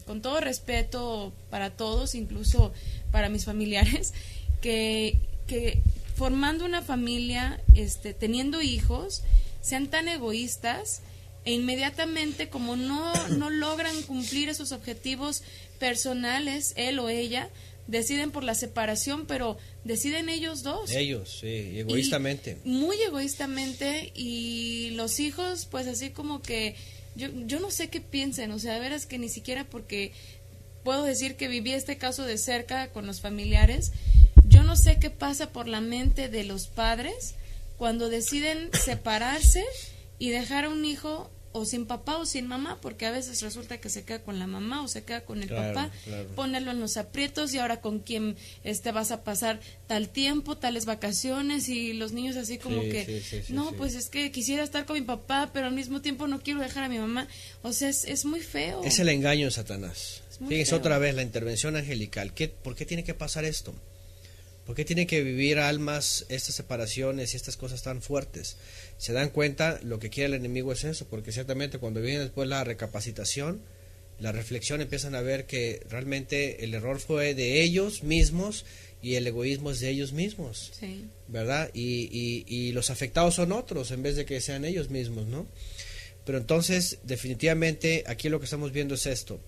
con todo respeto para todos, incluso para mis familiares, que formando una familia, teniendo hijos, sean tan egoístas e inmediatamente como no logran cumplir esos objetivos personales, él o ella, deciden por la separación, pero deciden ellos dos. Ellos, sí, egoístamente. Muy egoístamente, y los hijos, pues así como que yo no sé qué piensen, o sea, de veras que ni siquiera, porque puedo decir que viví este caso de cerca con los familiares, yo no sé qué pasa por la mente de los padres cuando deciden separarse y dejar a un hijo o sin papá o sin mamá, porque a veces resulta que se queda con la mamá o se queda con el papá, ponerlo en los aprietos, y ahora con quién vas a pasar tal tiempo, tales vacaciones, y los niños así como pues es que quisiera estar con mi papá, pero al mismo tiempo no quiero dejar a mi mamá. O sea, es muy feo. Es el engaño de Satanás. Fíjense otra vez la intervención angelical. ¿Por qué tiene que pasar esto? ¿Por qué tienen que vivir almas estas separaciones y estas cosas tan fuertes? Se dan cuenta, lo que quiere el enemigo es eso, porque ciertamente cuando viene después la recapacitación, la reflexión, empiezan a ver que realmente el error fue de ellos mismos y el egoísmo es de ellos mismos, ¿verdad? Y los afectados son otros en vez de que sean ellos mismos, ¿no? Pero entonces, definitivamente, aquí lo que estamos viendo es esto.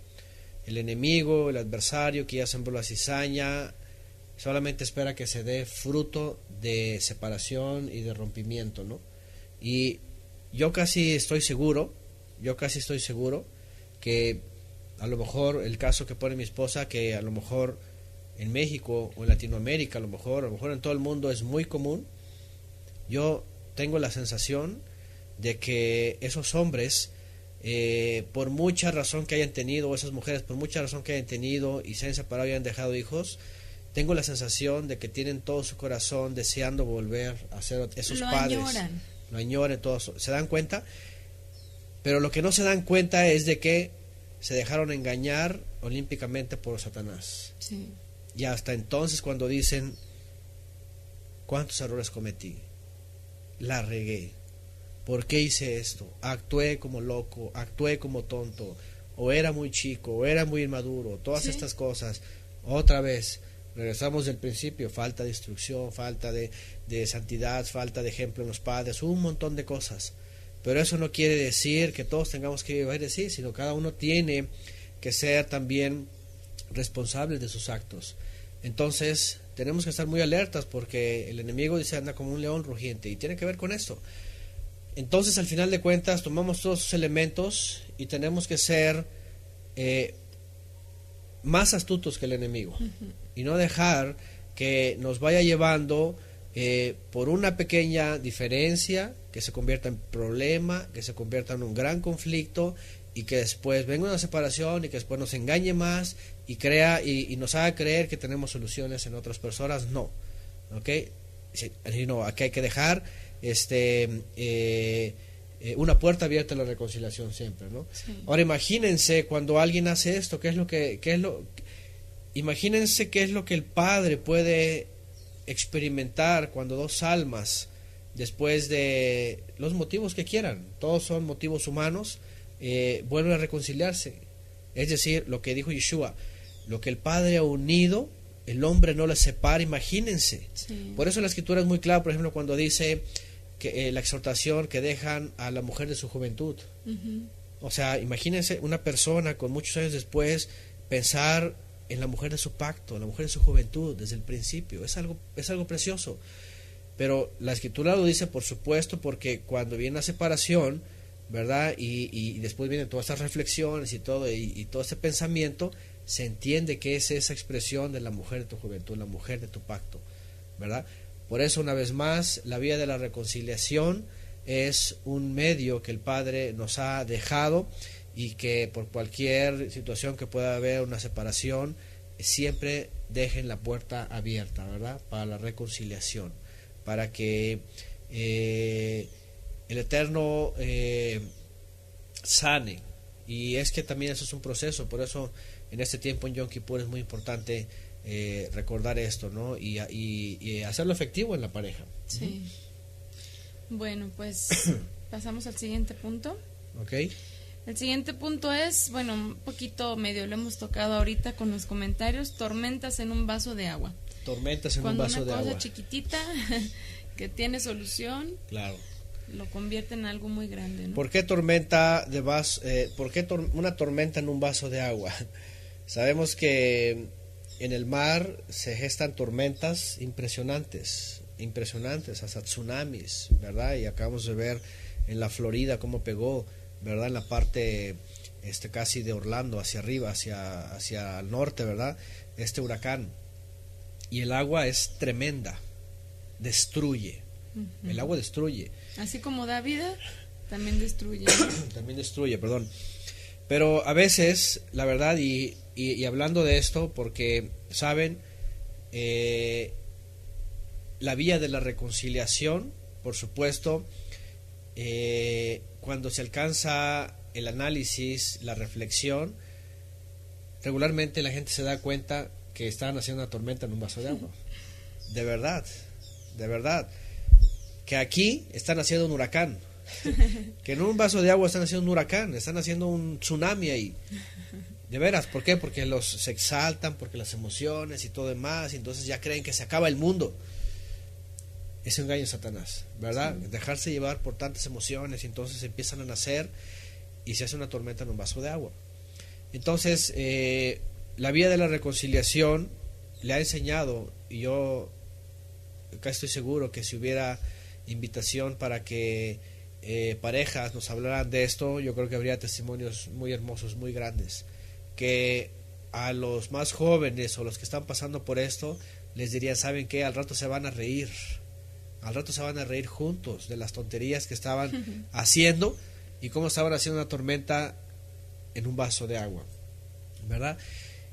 El enemigo, el adversario que ya sembró la cizaña, solamente espera que se dé fruto de separación y de rompimiento, ¿no? Y yo casi estoy seguro que a lo mejor el caso que pone mi esposa, que a lo mejor en México o en Latinoamérica, a lo mejor en todo el mundo es muy común. Yo tengo la sensación de que esos hombres, por mucha razón que hayan tenido, o esas mujeres por mucha razón que hayan tenido y se hayan separado y hayan dejado hijos, tengo la sensación de que tienen todo su corazón deseando volver a ser esos padres. Lo añoran todos. ¿Se dan cuenta? Pero lo que no se dan cuenta es de que se dejaron engañar olímpicamente por Satanás. Sí. Y hasta entonces, cuando dicen, ¿cuántos errores cometí? La regué. ¿Por qué hice esto? Actué como loco, actué como tonto, o era muy chico, o era muy inmaduro, todas estas cosas. Otra vez regresamos del principio: falta de instrucción, falta de santidad, falta de ejemplo en los padres, un montón de cosas. Pero eso no quiere decir que todos tengamos que vivir así, sino cada uno tiene que ser también responsable de sus actos. Entonces tenemos que estar muy alertas, porque el enemigo dice anda como un león rugiente, y tiene que ver con esto. Entonces, al final de cuentas, tomamos todos esos elementos y tenemos que ser más astutos que el enemigo, y no dejar que nos vaya llevando por una pequeña diferencia que se convierta en problema, que se convierta en un gran conflicto, y que después venga una separación y que después nos engañe más y crea y nos haga creer que tenemos soluciones en otras personas. No, ¿ok? No, aquí hay que dejar una puerta abierta a la reconciliación siempre, ¿no? Ahora imagínense cuando alguien hace esto, imagínense qué es lo que el Padre puede experimentar cuando dos almas, después de los motivos que quieran, todos son motivos humanos, vuelven a reconciliarse. Es decir, lo que dijo Yeshua, lo que el Padre ha unido, el hombre no lo separa. Imagínense. Por eso la Escritura es muy clara, por ejemplo, cuando dice que la exhortación que dejan a la mujer de su juventud. Ujú. O sea, imagínense una persona con muchos años después pensar en la mujer de su pacto, la mujer de su juventud desde el principio. Es algo precioso. Pero la escritura lo dice, por supuesto, porque cuando viene la separación, ¿verdad? Y después vienen todas estas reflexiones y todo este pensamiento, se entiende que es esa expresión de la mujer de tu juventud, la mujer de tu pacto, ¿verdad? Por eso, una vez más, la vía de la reconciliación es un medio que el Padre nos ha dejado, y que por cualquier situación que pueda haber una separación, siempre dejen la puerta abierta, ¿verdad? Para la reconciliación, para que el Eterno sane. Y es que también eso es un proceso, por eso en este tiempo en Yom Kippur es muy importante recordar esto, ¿no? Y hacerlo efectivo en la pareja. Sí. Bueno, pues pasamos al siguiente punto. ¿Ok? El siguiente punto es, bueno, un poquito medio lo hemos tocado ahorita con los comentarios, tormentas en un vaso de agua. Tormentas en un vaso de agua. Cuando una cosa chiquitita que tiene solución, claro, lo convierte en algo muy grande, ¿no? ¿Por qué tormenta de vaso? ¿Por qué una tormenta en un vaso de agua? Sabemos que en el mar se gestan tormentas impresionantes, hasta tsunamis, ¿verdad? Y acabamos de ver en la Florida cómo pegó, ¿verdad? En la parte casi de Orlando hacia arriba, hacia el norte, ¿verdad? Este huracán. Y el agua es tremenda, destruye. Uh-huh. El agua destruye. Así como da vida, también destruye. También destruye, perdón. Pero a veces, la verdad, y hablando de esto, porque, ¿saben? La vía de la reconciliación, por supuesto, cuando se alcanza el análisis, la reflexión, regularmente la gente se da cuenta que están haciendo una tormenta en un vaso de agua. De verdad, que aquí están haciendo un huracán, que en un vaso de agua están haciendo un huracán, están haciendo un tsunami ahí. De veras, ¿por qué? Porque se exaltan, porque las emociones y todo demás, y entonces ya creen que se acaba el mundo. Es un engaño de Satanás, ¿verdad? Sí. Dejarse llevar por tantas emociones, y entonces empiezan a nacer y se hace una tormenta en un vaso de agua. Entonces, la vía de la reconciliación le ha enseñado, y yo acá estoy seguro que si hubiera invitación para que parejas nos hablaran de esto, yo creo que habría testimonios muy hermosos, muy grandes, que a los más jóvenes o los que están pasando por esto les dirían, ¿saben qué? Al rato se van a reír juntos de las tonterías que estaban haciendo y cómo estaban haciendo una tormenta en un vaso de agua, ¿verdad?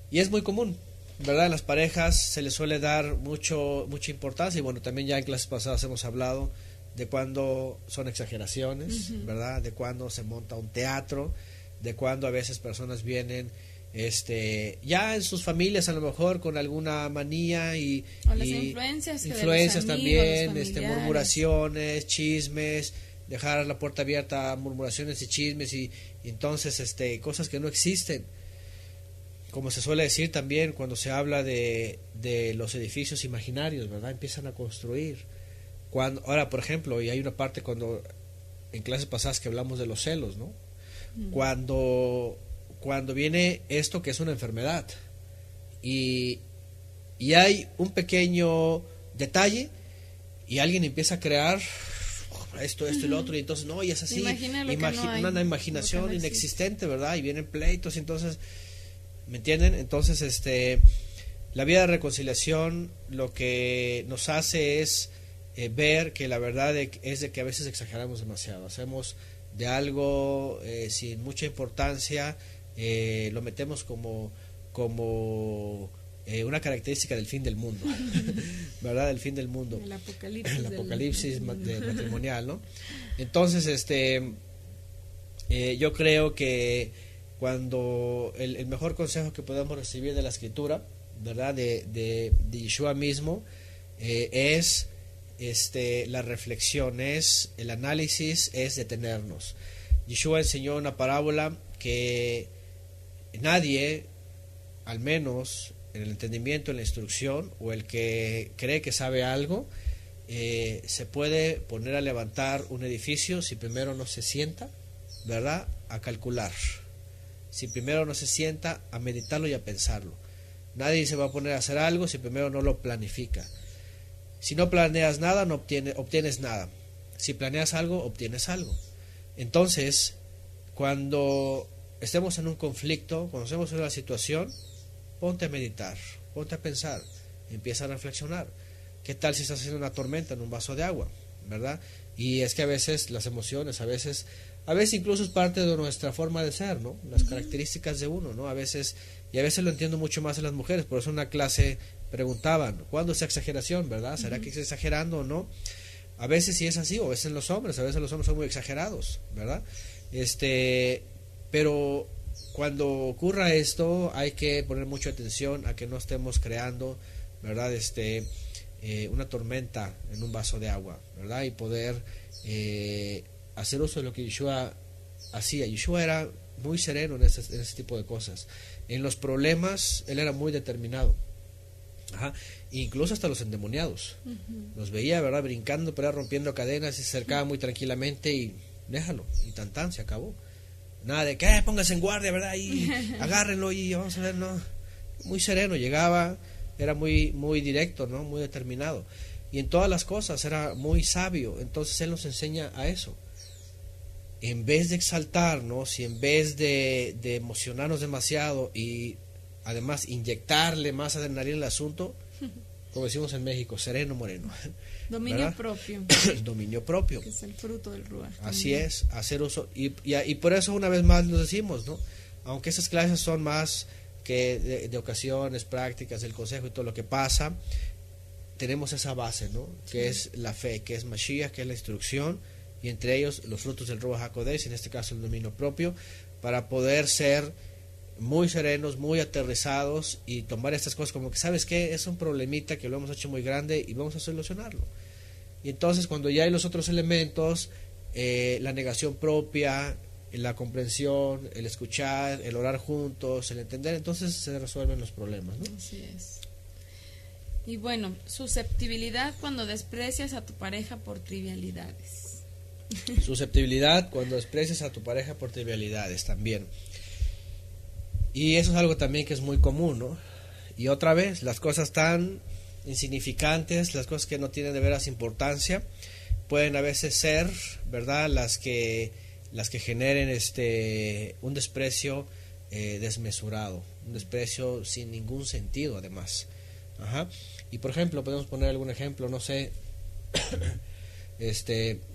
Y es muy común, ¿verdad? En las parejas se les suele dar mucha importancia, y bueno, también ya en clases pasadas hemos hablado de cuando son exageraciones, uh-huh, ¿verdad? De cuando se monta un teatro, de cuando a veces personas vienen ya en sus familias a lo mejor con alguna manía o las influencias también, murmuraciones, chismes, dejar la puerta abierta a murmuraciones y chismes y entonces cosas que no existen. Como se suele decir también cuando se habla de los edificios imaginarios, ¿verdad? Empiezan a construir. Ahora, por ejemplo, y hay una parte cuando en clases pasadas que hablamos de los celos, ¿no? Cuando viene esto que es una enfermedad y hay un pequeño detalle y alguien empieza a crear esto y lo otro, y entonces no, y es así, una imaginación inexistente, ¿verdad? Y vienen pleitos, y entonces, ¿me entienden? Entonces, la vía de reconciliación lo que nos hace es ver que la verdad es de que a veces exageramos demasiado, hacemos de algo sin mucha importancia, lo metemos como una característica del fin del mundo, ¿verdad? Del fin del mundo, el apocalipsis matrimonial, ¿no? Entonces, yo creo que cuando el mejor consejo que podemos recibir de la Escritura, ¿verdad? De Yeshua mismo, es la reflexión, es el análisis, es detenernos. Yeshua enseñó una parábola que nadie, al menos en el entendimiento, en la instrucción, o el que cree que sabe algo, se puede poner a levantar un edificio si primero no se sienta, ¿verdad?, a calcular, si primero no se sienta a meditarlo y a pensarlo. Nadie se va a poner a hacer algo si primero no lo planifica. Si no planeas nada, no obtienes nada. Si planeas algo, obtienes algo. Entonces, cuando estemos en un conflicto, cuando estemos en una situación, ponte a meditar, ponte a pensar, empieza a reflexionar. ¿Qué tal si estás haciendo una tormenta en un vaso de agua, verdad? Y es que a veces las emociones, a veces incluso es parte de nuestra forma de ser, ¿no? Las características de uno, ¿no? A veces lo entiendo mucho más en las mujeres, por eso en una clase preguntaban, ¿cuándo es exageración, verdad? ¿Será que está exagerando o no? A veces sí es así, o a veces los hombres son muy exagerados, ¿verdad? Pero cuando ocurra esto hay que poner mucha atención a que no estemos creando, ¿verdad?, una tormenta en un vaso de agua, ¿verdad? Y poder hacer uso de lo que Yeshua hacía. Yeshua era muy sereno en ese tipo de cosas. En los problemas él era muy determinado. Ajá. Incluso hasta los endemoniados. Los veía, ¿verdad?, brincando, pero rompiendo cadenas, y se acercaba muy tranquilamente y déjalo, y tan se acabó. Nada de que póngase en guardia, ¿verdad?, y agárrenlo y vamos a ver, no. Muy sereno, llegaba, era muy directo, ¿no?, muy determinado. Y en todas las cosas era muy sabio. Entonces él nos enseña a eso. En vez de exaltarnos y en vez de emocionarnos demasiado y además inyectarle más adrenalina al asunto, como decimos en México, sereno moreno. Dominio propio. Dominio propio. Que es el fruto del Ruach. Así es, hacer uso. Y por eso una vez más nos decimos, ¿no? Aunque esas clases son más que de ocasiones, prácticas, el consejo y todo lo que pasa, tenemos esa base, ¿no? Que es la fe, que es Mashiach, que es la instrucción, y entre ellos los frutos del Ruach HaKodesh, en este caso el dominio propio, para poder ser muy serenos, muy aterrizados y tomar estas cosas como que, ¿sabes qué? Es un problemita que lo hemos hecho muy grande y vamos a solucionarlo. Y entonces cuando ya hay los otros elementos, la negación propia, la comprensión, el escuchar, el orar juntos, el entender, entonces se resuelven los problemas, ¿no? Así es. Y bueno, susceptibilidad cuando desprecias a tu pareja por trivialidades. Susceptibilidad cuando desprecias a tu pareja por trivialidades también. Y eso es algo también que es muy común, ¿no? Y otra vez, las cosas tan insignificantes, las cosas que no tienen de veras importancia, pueden a veces ser, ¿verdad?, las que generen un desprecio desmesurado, un desprecio sin ningún sentido, además. Ajá. Y por ejemplo, podemos poner algún ejemplo, no sé,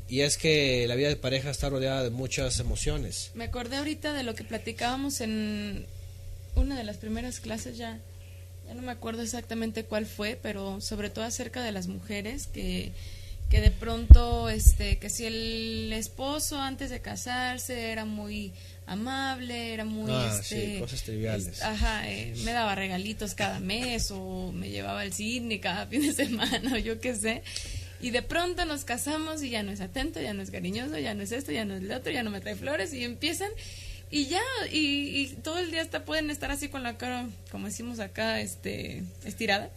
y es que la vida de pareja está rodeada de muchas emociones. Me acordé ahorita de lo que platicábamos en una de las primeras clases, ya no me acuerdo exactamente cuál fue, pero sobre todo acerca de las mujeres que de pronto que si el esposo antes de casarse era muy amable, era muy sí, cosas triviales. Me daba regalitos cada mes o me llevaba al cine cada fin de semana o yo qué sé. Y de pronto nos casamos y ya no es atento, ya no es cariñoso, ya no es esto, ya no es lo otro, ya no me trae flores y empiezan y ya y todo el día pueden estar así con la cara, como decimos acá, estirada.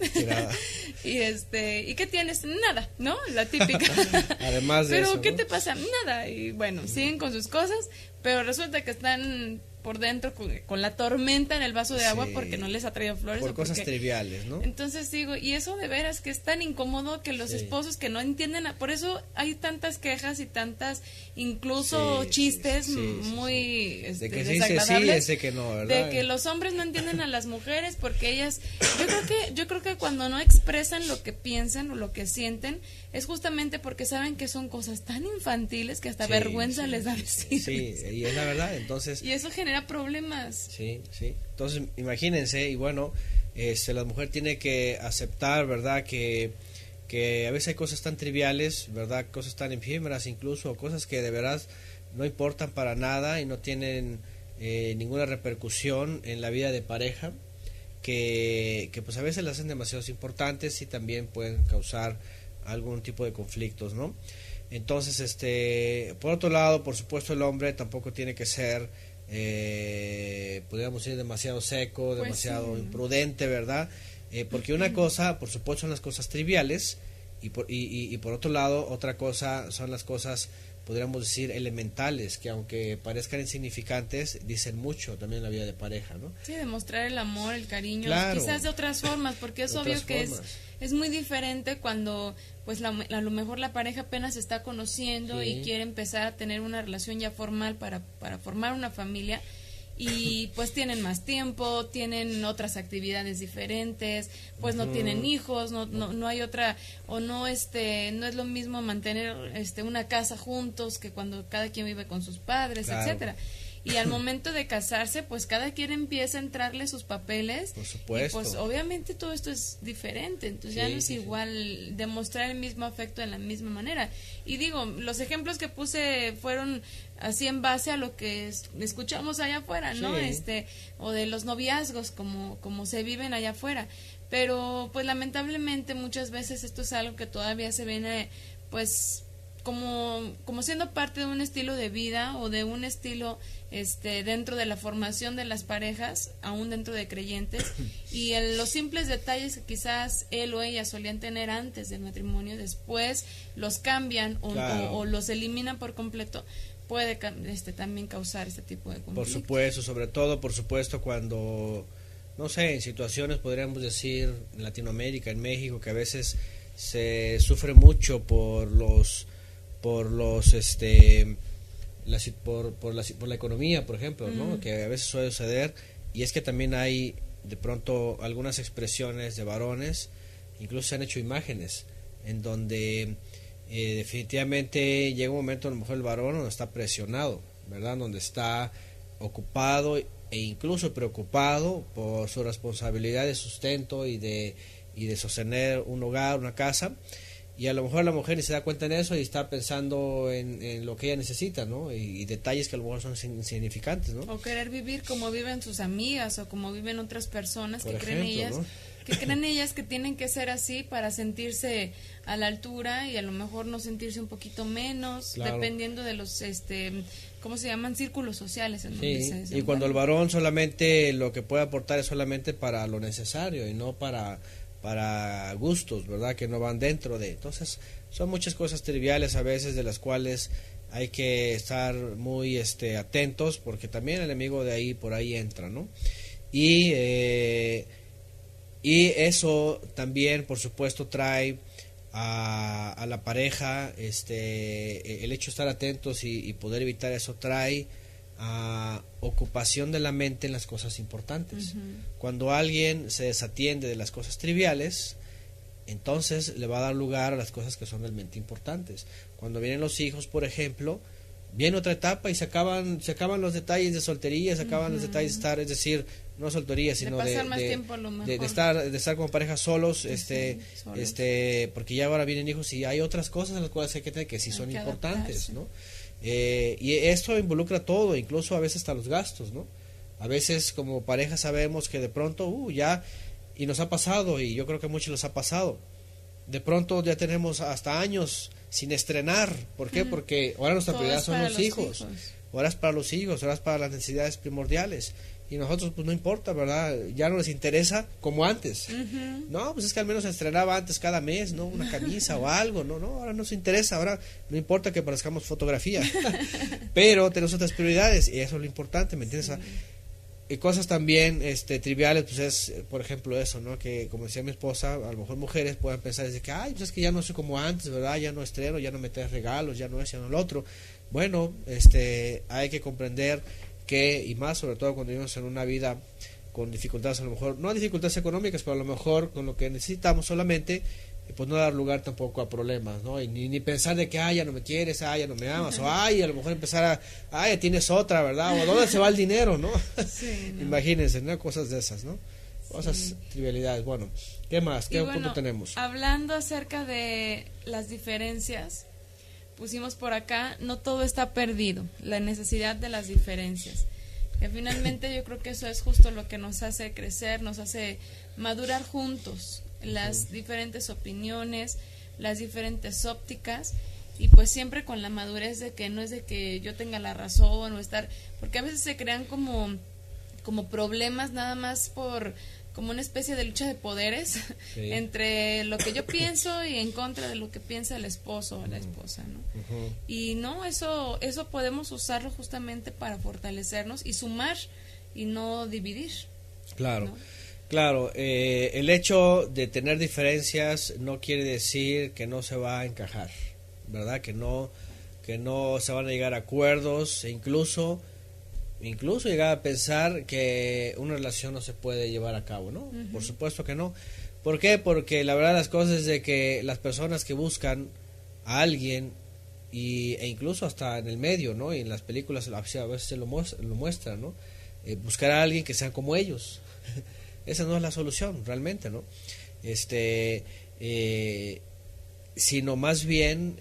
Y ¿qué tienes? Nada, ¿no? La típica. Además de pero eso, ¿qué ¿no? te pasa? Nada. Y bueno, siguen con sus cosas, pero resulta que están por dentro con la tormenta en el vaso de agua porque no les ha traído flores. Por cosas triviales, ¿no? Entonces digo, y eso de veras que es tan incómodo que los esposos que no entienden, por eso hay tantas quejas y tantas incluso chistes muy de que desagradables, sí, que no, ¿verdad? de que los hombres no entienden a las mujeres porque ellas, yo creo que cuando no expresan lo que piensan o lo que sienten es justamente porque saben que son cosas tan infantiles que hasta vergüenza les da decir. Sí, y es la verdad, entonces. Y eso genera problemas. Sí. Entonces, imagínense, y bueno, la mujer tiene que aceptar, ¿verdad?, que a veces hay cosas tan triviales, ¿verdad?, cosas tan efímeras incluso, cosas que de verdad no importan para nada y no tienen ninguna repercusión en la vida de pareja, que pues a veces las hacen demasiado importantes y también pueden causar algún tipo de conflictos, ¿no? Entonces, por otro lado, por supuesto, el hombre tampoco tiene que ser, podríamos decir, demasiado seco, demasiado imprudente, ¿verdad? Porque una cosa, por supuesto, son las cosas triviales y por otro lado, otra cosa son las cosas, podríamos decir, elementales, que aunque parezcan insignificantes, dicen mucho también en la vida de pareja, ¿no? Sí, demostrar el amor, el cariño, Claro. quizás de otras formas, porque es obvio que es muy diferente cuando pues a lo mejor la pareja apenas se está conociendo y quiere empezar a tener una relación ya formal para formar una familia. Y pues tienen más tiempo, tienen otras actividades diferentes, pues no tienen hijos, no hay otra, o no no es lo mismo mantener una casa juntos que cuando cada quien vive con sus padres, Claro. etcétera. Y al momento de casarse, pues cada quien empieza a entrarle sus papeles. Por supuesto. Y pues obviamente todo esto es diferente, entonces ya no es igual demostrar el mismo afecto de la misma manera. Y digo, los ejemplos que puse fueron así en base a lo que escuchamos allá afuera, ¿no? Sí. O de los noviazgos como se viven allá afuera. Pero pues lamentablemente muchas veces esto es algo que todavía se viene pues como siendo parte de un estilo de vida o de un estilo dentro de la formación de las parejas, aún dentro de creyentes, y los simples detalles que quizás él o ella solían tener antes del matrimonio, después los cambian o los eliminan por completo, puede también causar este tipo de conflictos. Por supuesto, sobre todo, por supuesto, cuando, no sé, en situaciones, podríamos decir, en Latinoamérica, en México, que a veces se sufre mucho por la economía, por ejemplo, ¿no? Que a veces suele suceder, y es que también hay de pronto algunas expresiones de varones, incluso se han hecho imágenes en donde definitivamente llega un momento, a lo mejor el varón donde está presionado, ¿verdad? Donde está ocupado e incluso preocupado por su responsabilidad de sustento y de sostener un hogar, una casa. Y a lo mejor la mujer ni se da cuenta en eso y está pensando en lo que ella necesita, ¿no? Y detalles que a lo mejor son insignificantes, ¿no? O querer vivir como viven sus amigas o como viven otras personas que creen ellas, ¿no? que creen ellas que tienen que ser así para sentirse a la altura y a lo mejor no sentirse un poquito menos, dependiendo de los, ¿cómo se llaman? Círculos sociales. En donde y cuando el varón solamente lo que puede aportar es solamente para lo necesario y no para gustos, ¿verdad? Que no van dentro de. Entonces, son muchas cosas triviales a veces de las cuales hay que estar muy atentos, porque también el enemigo de ahí por ahí entra, ¿no? Y eso también, por supuesto, trae a la pareja, el hecho de estar atentos y poder evitar eso trae a ocupación de la mente en las cosas importantes. Cuando alguien se desatiende de las cosas triviales, entonces le va a dar lugar a las cosas que son realmente importantes. Cuando vienen los hijos, por ejemplo, viene otra etapa y se acaban los detalles de soltería, se acaban los detalles de estar, es decir, no soltería, sino de pasar más tiempo a lo mejor. de estar como pareja solos, porque ya ahora vienen hijos y hay otras cosas en las cuales hay que tener que sí son importantes, ¿no? Y esto involucra todo, incluso a veces hasta los gastos, ¿no? A veces como pareja sabemos que de pronto y nos ha pasado, y yo creo que a muchos les ha pasado, de pronto ya tenemos hasta años sin estrenar. ¿Por qué? Porque ahora nuestra prioridad son los hijos, ahora es para los hijos, ahora es para las necesidades primordiales, y nosotros pues no importa, ¿verdad? Ya no les interesa como antes. No, pues es que al menos se estrenaba antes cada mes, ¿no? Una camisa o algo, no, ahora no nos interesa, ahora no importa que parezcamos fotografía, pero tenemos otras prioridades y eso es lo importante, ¿me entiendes? Y cosas también triviales, pues es, por ejemplo, eso, ¿no? Que como decía mi esposa, a lo mejor mujeres puedan pensar desde que, pues es que ya no soy como antes, ¿verdad? Ya no estreno, ya no me traes regalos, ya no es, ya no lo otro. Bueno, hay que comprender que, y más sobre todo cuando vivimos en una vida con dificultades, a lo mejor, no dificultades económicas, pero a lo mejor con lo que necesitamos solamente, pues no dar lugar tampoco a problemas, ¿no? Y ni pensar de que, ya no me quieres, ya no me amas, o a lo mejor empezar ya tienes otra, ¿verdad? O ¿dónde se va el dinero, no? Sí, no. Imagínense, ¿no? Cosas de esas, ¿no? Cosas, trivialidades. Bueno, ¿qué más? ¿Qué punto tenemos? Hablando acerca de las diferencias, pusimos por acá, no todo está perdido, la necesidad de las diferencias. Que finalmente yo creo que eso es justo lo que nos hace crecer, nos hace madurar juntos, las diferentes opiniones, las diferentes ópticas, y pues siempre con la madurez de que no es de que yo tenga la razón o estar, porque a veces se crean como como problemas nada más por como una especie de lucha de poderes Sí. entre lo que yo pienso y en contra de lo que piensa el esposo o la esposa, ¿no? Y no, eso podemos usarlo justamente para fortalecernos y sumar y no dividir. Claro, ¿no? claro. El hecho de tener diferencias no quiere decir que no se va a encajar, ¿verdad? Que no se van a llegar a acuerdos, e incluso llegar a pensar que una relación no se puede llevar a cabo, ¿no? Por supuesto que no. ¿Por qué? Porque la verdad las cosas es de que las personas que buscan a alguien e incluso hasta en el medio, ¿no? Y en las películas a veces se lo muestran, ¿no? Buscar a alguien que sea como ellos. Esa no es la solución realmente, ¿no? Sino más bien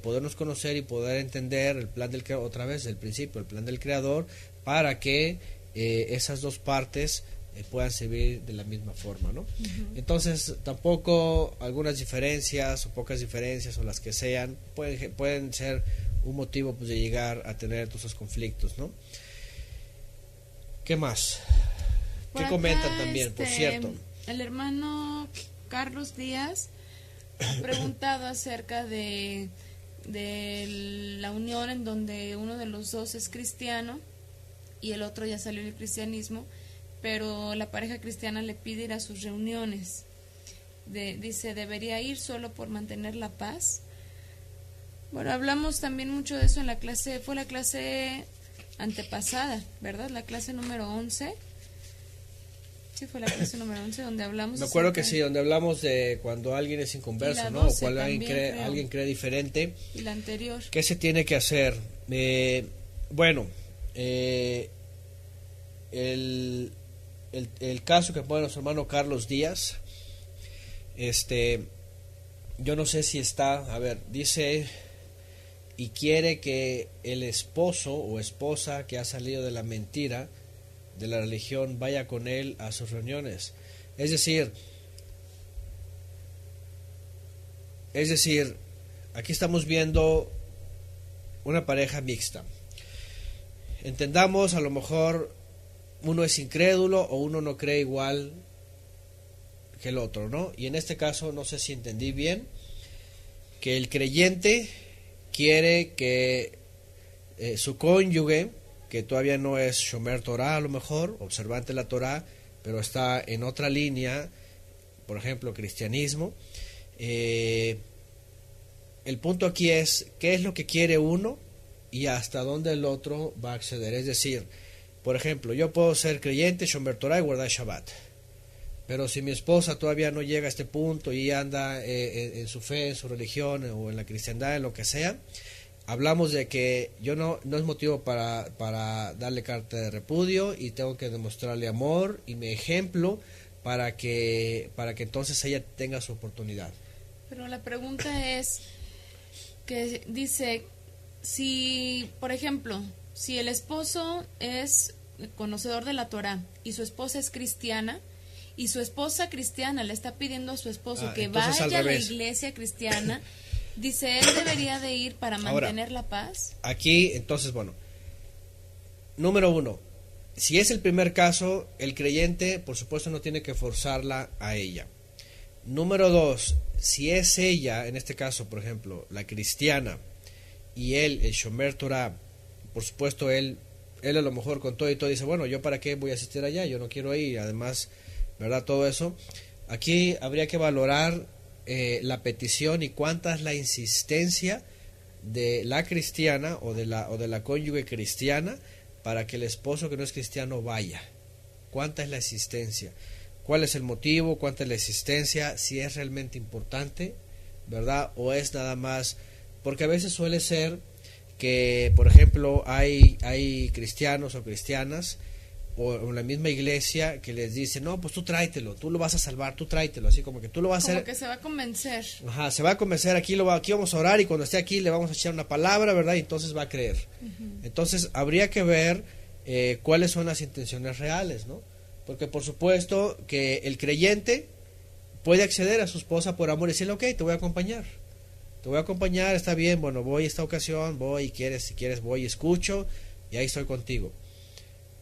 podernos conocer y poder entender el plan del creador, otra vez el principio, el plan del creador, para que esas dos partes puedan servir de la misma forma, ¿no? Entonces tampoco algunas diferencias o pocas diferencias o las que sean pueden ser un motivo, pues, de llegar a tener todos esos conflictos, ¿no? ¿Qué más? Por ¿Qué acá, comentan también, por cierto? El hermano Carlos Díaz ha preguntado acerca de la unión en donde uno de los dos es cristiano y el otro ya salió del cristianismo, pero la pareja cristiana le pide ir a sus reuniones. Dice, ¿debería ir solo por mantener la paz? Bueno, hablamos también mucho de eso en la clase, fue la clase antepasada, ¿verdad? La clase número 11. Sí, fue la clase número 11 donde hablamos. Me acuerdo que sí, donde hablamos de cuando alguien es inconverso, ¿no? O cuando alguien cree diferente. Y la anterior. ¿Qué se tiene que hacer? Bueno, el caso que pone nuestro hermano Carlos Díaz, yo no sé si está, a ver, dice, y quiere que el esposo o esposa que ha salido de la mentira, de la religión, vaya con él a sus reuniones. Es decir, aquí estamos viendo una pareja mixta. Entendamos, a lo mejor uno es incrédulo o uno no cree igual que el otro, ¿no? Y en este caso, no sé si entendí bien, que el creyente quiere que su cónyuge, que todavía no es Shomer Torah, a lo mejor, observante de la Torah, pero está en otra línea, por ejemplo, cristianismo. El punto aquí es, ¿qué es lo que quiere uno y hasta dónde el otro va a acceder? Es decir, por ejemplo, yo puedo ser creyente, Shomer Torah y guardar Shabbat, pero si mi esposa todavía no llega a este punto y anda en su fe, en su religión o en la cristiandad, en lo que sea, hablamos de que yo no es motivo para darle carta de repudio y tengo que demostrarle amor y mi ejemplo para que entonces ella tenga su oportunidad. Pero la pregunta es que dice, si, por ejemplo, si el esposo es conocedor de la Torah y su esposa es cristiana y su esposa cristiana le está pidiendo a su esposo que vaya a la iglesia cristiana, dice, él debería de ir para mantener la paz. Aquí, entonces, bueno, número uno, si es el primer caso, el creyente, por supuesto, no tiene que forzarla a ella. Número dos, si es ella, en este caso, por ejemplo, la cristiana, y él, el Shomer Torah, por supuesto, él a lo mejor con todo y todo dice, bueno, ¿yo para qué voy a asistir allá? Yo no quiero ir, además, ¿verdad? Todo eso. Aquí habría que valorar la petición y cuánta es la insistencia de la cristiana o de la cónyuge cristiana para que el esposo que no es cristiano vaya. ¿Cuánta es la insistencia? ¿Cuál es el motivo? ¿Cuánta es la insistencia? Si es realmente importante, ¿verdad? O es nada más, porque a veces suele ser que, por ejemplo, hay cristianos o cristianas o en la misma iglesia que les dice, no, pues tú tráetelo, tú lo vas a salvar, tú tráetelo, así como que tú lo vas a hacer. Como que se va a convencer. Ajá, se va a convencer, aquí vamos a orar y cuando esté aquí le vamos a echar una palabra, ¿verdad? Y entonces va a creer. Entonces habría que ver cuáles son las intenciones reales, ¿no? Porque por supuesto que el creyente puede acceder a su esposa por amor y decirle, ok, te voy a acompañar. Te voy a acompañar, está bien, bueno, voy esta ocasión, voy, si quieres voy y escucho, y ahí estoy contigo.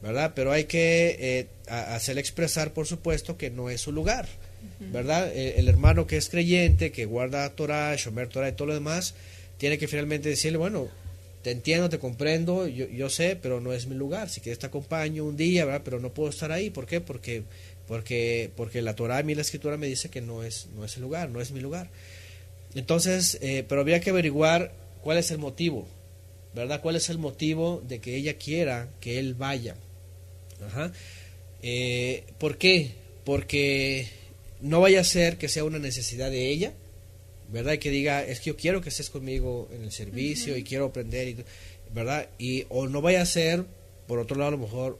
¿verdad? Pero hay que hacerle expresar, por supuesto, que no es su lugar, ¿verdad? El hermano que es creyente, que guarda Torah, Shomer Torah y todo lo demás, tiene que finalmente decirle, bueno, te entiendo, te comprendo, yo sé, pero no es mi lugar. Si quieres te acompaño un día, ¿verdad? Pero no puedo estar ahí. ¿Por qué? Porque la Torah, a mí la Escritura me dice que no es el lugar, no es mi lugar. Entonces, pero habría que averiguar cuál es el motivo, ¿verdad? ¿Cuál es el motivo de que ella quiera que él vaya? Ajá. ¿Por qué? Porque no vaya a ser que sea una necesidad de ella, ¿verdad? Y que diga, es que yo quiero que estés conmigo en el servicio y quiero aprender, ¿verdad? O no vaya a ser, por otro lado, a lo mejor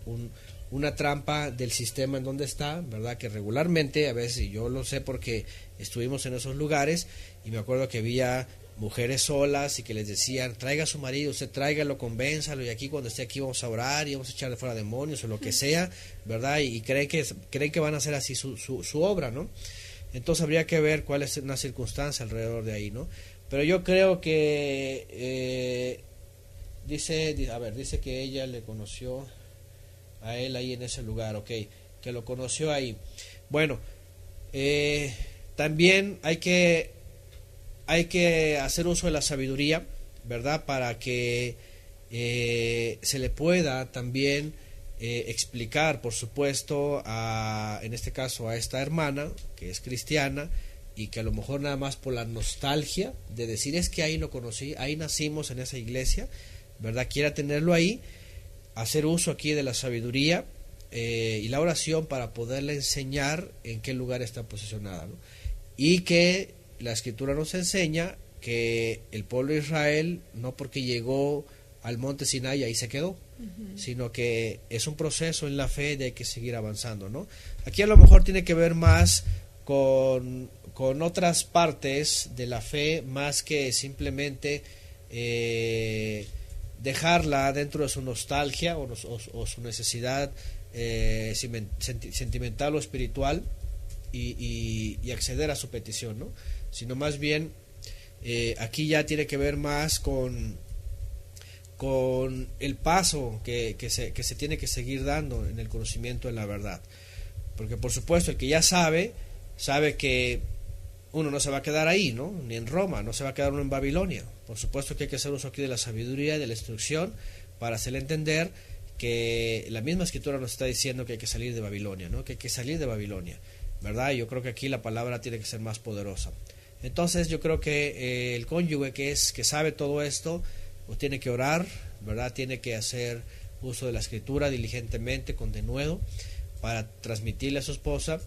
una trampa del sistema en donde está, ¿verdad? Que regularmente, a veces, y yo lo sé porque estuvimos en esos lugares, y me acuerdo que había mujeres solas y que les decían, traiga a su marido, usted tráigalo, convénzalo, y aquí cuando esté aquí vamos a orar y vamos a echar de fuera demonios o lo que sea, ¿verdad? Y creen que van a hacer así su obra, ¿no? Entonces habría que ver cuál es una circunstancia alrededor de ahí, ¿no? Pero yo creo que dice que ella le conoció a él ahí en ese lugar, ok, que lo conoció ahí. Bueno, también hay que hacer uso de la sabiduría, ¿verdad? Para que se le pueda también explicar, por supuesto, en este caso a esta hermana, que es cristiana, y que a lo mejor nada más por la nostalgia de decir, es que ahí lo conocí, ahí nacimos en esa iglesia, ¿verdad? Quiera tenerlo ahí, hacer uso aquí de la sabiduría y la oración para poderle enseñar en qué lugar está posicionada, ¿no? Y que la Escritura nos enseña que el pueblo de Israel, no porque llegó al monte Sinai ahí se quedó, sino que es un proceso en la fe de hay que seguir avanzando, ¿no? Aquí a lo mejor tiene que ver más con otras partes de la fe, más que simplemente dejarla dentro de su nostalgia o su necesidad sentimental o espiritual y acceder a su petición, ¿no? Sino más bien aquí ya tiene que ver más con el paso que se tiene que seguir dando en el conocimiento de la verdad, porque por supuesto el que ya sabe que uno no se va a quedar ahí, ¿no? Ni en Roma, no se va a quedar uno en Babilonia. Por supuesto que hay que hacer uso aquí de la sabiduría y de la instrucción para hacerle entender que la misma Escritura nos está diciendo que hay que salir de Babilonia, ¿no? Que hay que salir de Babilonia, ¿verdad? Y yo creo que aquí la palabra tiene que ser más poderosa. Entonces yo creo que el cónyuge que sabe todo esto, pues tiene que orar, ¿verdad? Tiene que hacer uso de la Escritura diligentemente, con denuedo, para transmitirle a su esposa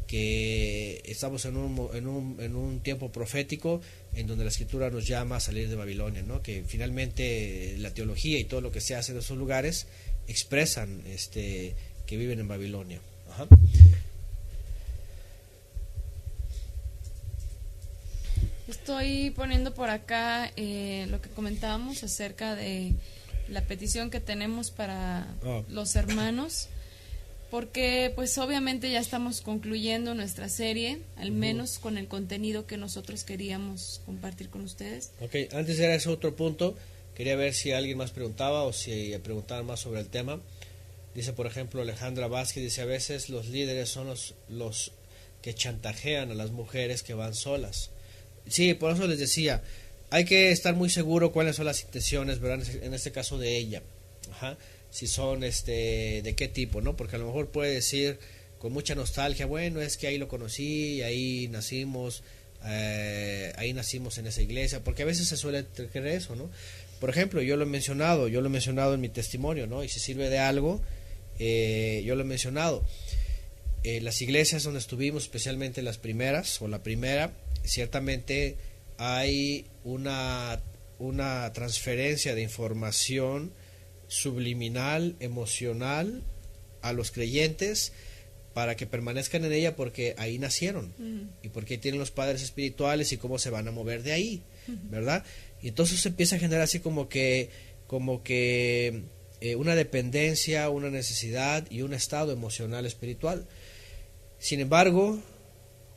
que estamos en un tiempo profético en donde la Escritura nos llama a salir de Babilonia, ¿no? Que finalmente la teología y todo lo que se hace en esos lugares expresan que viven en Babilonia. Ajá. Estoy poniendo por acá lo que comentábamos acerca de la petición que tenemos para los hermanos, porque pues obviamente ya estamos concluyendo nuestra serie, al menos con el contenido que nosotros queríamos compartir con ustedes. Ok, antes era ese otro punto, quería ver si alguien más preguntaba o si preguntaban más sobre el tema. Dice, por ejemplo, Alejandra Vázquez, dice, a veces los líderes son los que chantajean a las mujeres que van solas. Sí, por eso les decía, hay que estar muy seguro cuáles son las intenciones, ¿verdad? En este caso de ella. Ajá. Si son de qué tipo, ¿no? Porque a lo mejor puede decir con mucha nostalgia, bueno, es que ahí lo conocí, ahí nacimos en esa iglesia, porque a veces se suele creer eso, ¿no? Por ejemplo, yo lo he mencionado en mi testimonio, ¿no? Y si sirve de algo, yo lo he mencionado. Las iglesias donde estuvimos, especialmente las primeras, o la primera, ciertamente hay una transferencia de información subliminal, emocional a los creyentes para que permanezcan en ella porque ahí nacieron y porque tienen los padres espirituales y cómo se van a mover de ahí, ¿verdad? Y entonces se empieza a generar así como que una dependencia, una necesidad y un estado emocional espiritual. Sin embargo,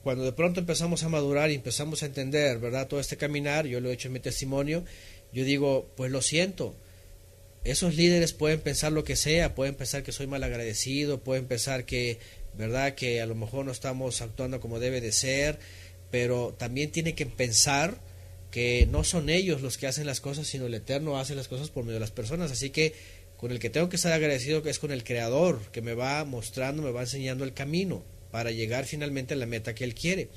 cuando de pronto empezamos a madurar y empezamos a entender, ¿verdad?, todo este caminar, yo lo he hecho en mi testimonio, yo digo, pues lo siento, esos líderes pueden pensar lo que sea, pueden pensar que soy mal agradecido, pueden pensar que, verdad, que a lo mejor no estamos actuando como debe de ser, pero también tienen que pensar que no son ellos los que hacen las cosas, sino el Eterno hace las cosas por medio de las personas. Así que con el que tengo que estar agradecido es con el Creador, que me va mostrando, me va enseñando el camino para llegar finalmente a la meta que Él quiere.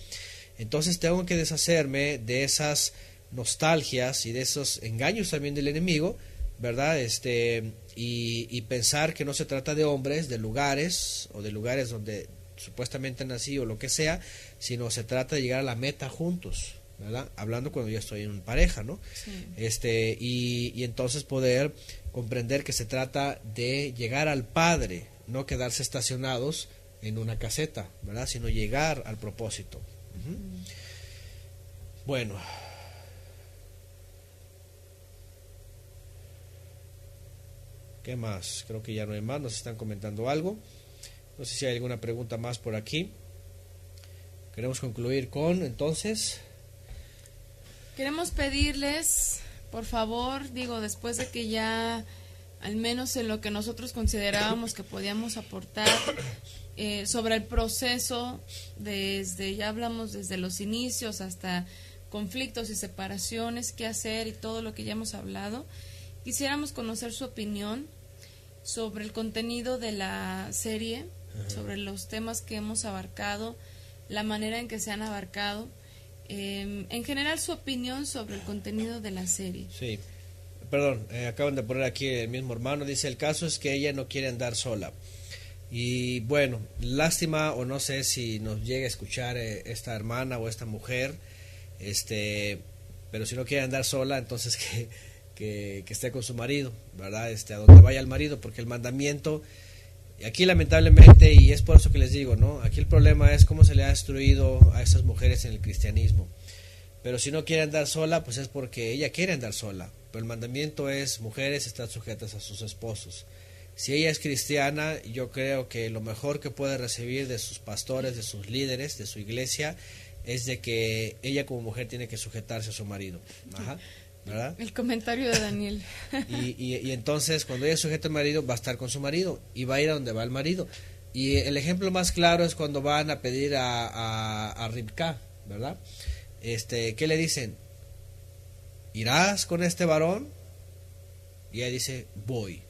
Entonces tengo que deshacerme de esas nostalgias y de esos engaños también del enemigo, ¿verdad? Y pensar que no se trata de hombres, de lugares o de lugares donde supuestamente nací o lo que sea, sino se trata de llegar a la meta juntos, ¿verdad? Hablando cuando yo estoy en pareja, ¿no? Sí. Y entonces poder comprender que se trata de llegar al Padre, no quedarse estacionados en una caseta, ¿verdad? Sino llegar al propósito. Bueno, ¿qué más? Creo que ya no hay más, nos están comentando algo. No sé si hay alguna pregunta más por aquí. Queremos concluir con, entonces... Queremos pedirles, por favor, después de que ya, al menos en lo que nosotros considerábamos que podíamos aportar, sobre el proceso, ya hablamos desde los inicios hasta conflictos y separaciones, qué hacer y todo lo que ya hemos hablado, quisiéramos conocer su opinión sobre el contenido de la serie, sobre los temas que hemos abarcado, la manera en que se han abarcado, en general su opinión sobre el contenido de la serie. Sí, perdón, acaban de poner aquí el mismo hermano, dice: el caso es que ella no quiere andar sola. Y bueno, lástima, o no sé si nos llega a escuchar esta hermana o esta mujer, pero si no quiere andar sola, entonces que esté con su marido, ¿verdad? A donde vaya el marido, porque el mandamiento, aquí lamentablemente, y es por eso que les digo, ¿no? Aquí el problema es cómo se le ha destruido a esas mujeres en el cristianismo. Pero si no quiere andar sola, pues es porque ella quiere andar sola. Pero el mandamiento es: mujeres están sujetas a sus esposos. Si ella es cristiana, yo creo que lo mejor que puede recibir de sus pastores, de sus líderes, de su iglesia, es de que ella como mujer tiene que sujetarse a su marido. Ajá, ¿verdad? El comentario de Daniel. Y entonces cuando ella sujeta al marido, va a estar con su marido y va a ir a donde va el marido. Y el ejemplo más claro es cuando van a pedir a Ribka, ¿verdad? ¿Qué le dicen? ¿Irás con este varón? Y ella dice: voy.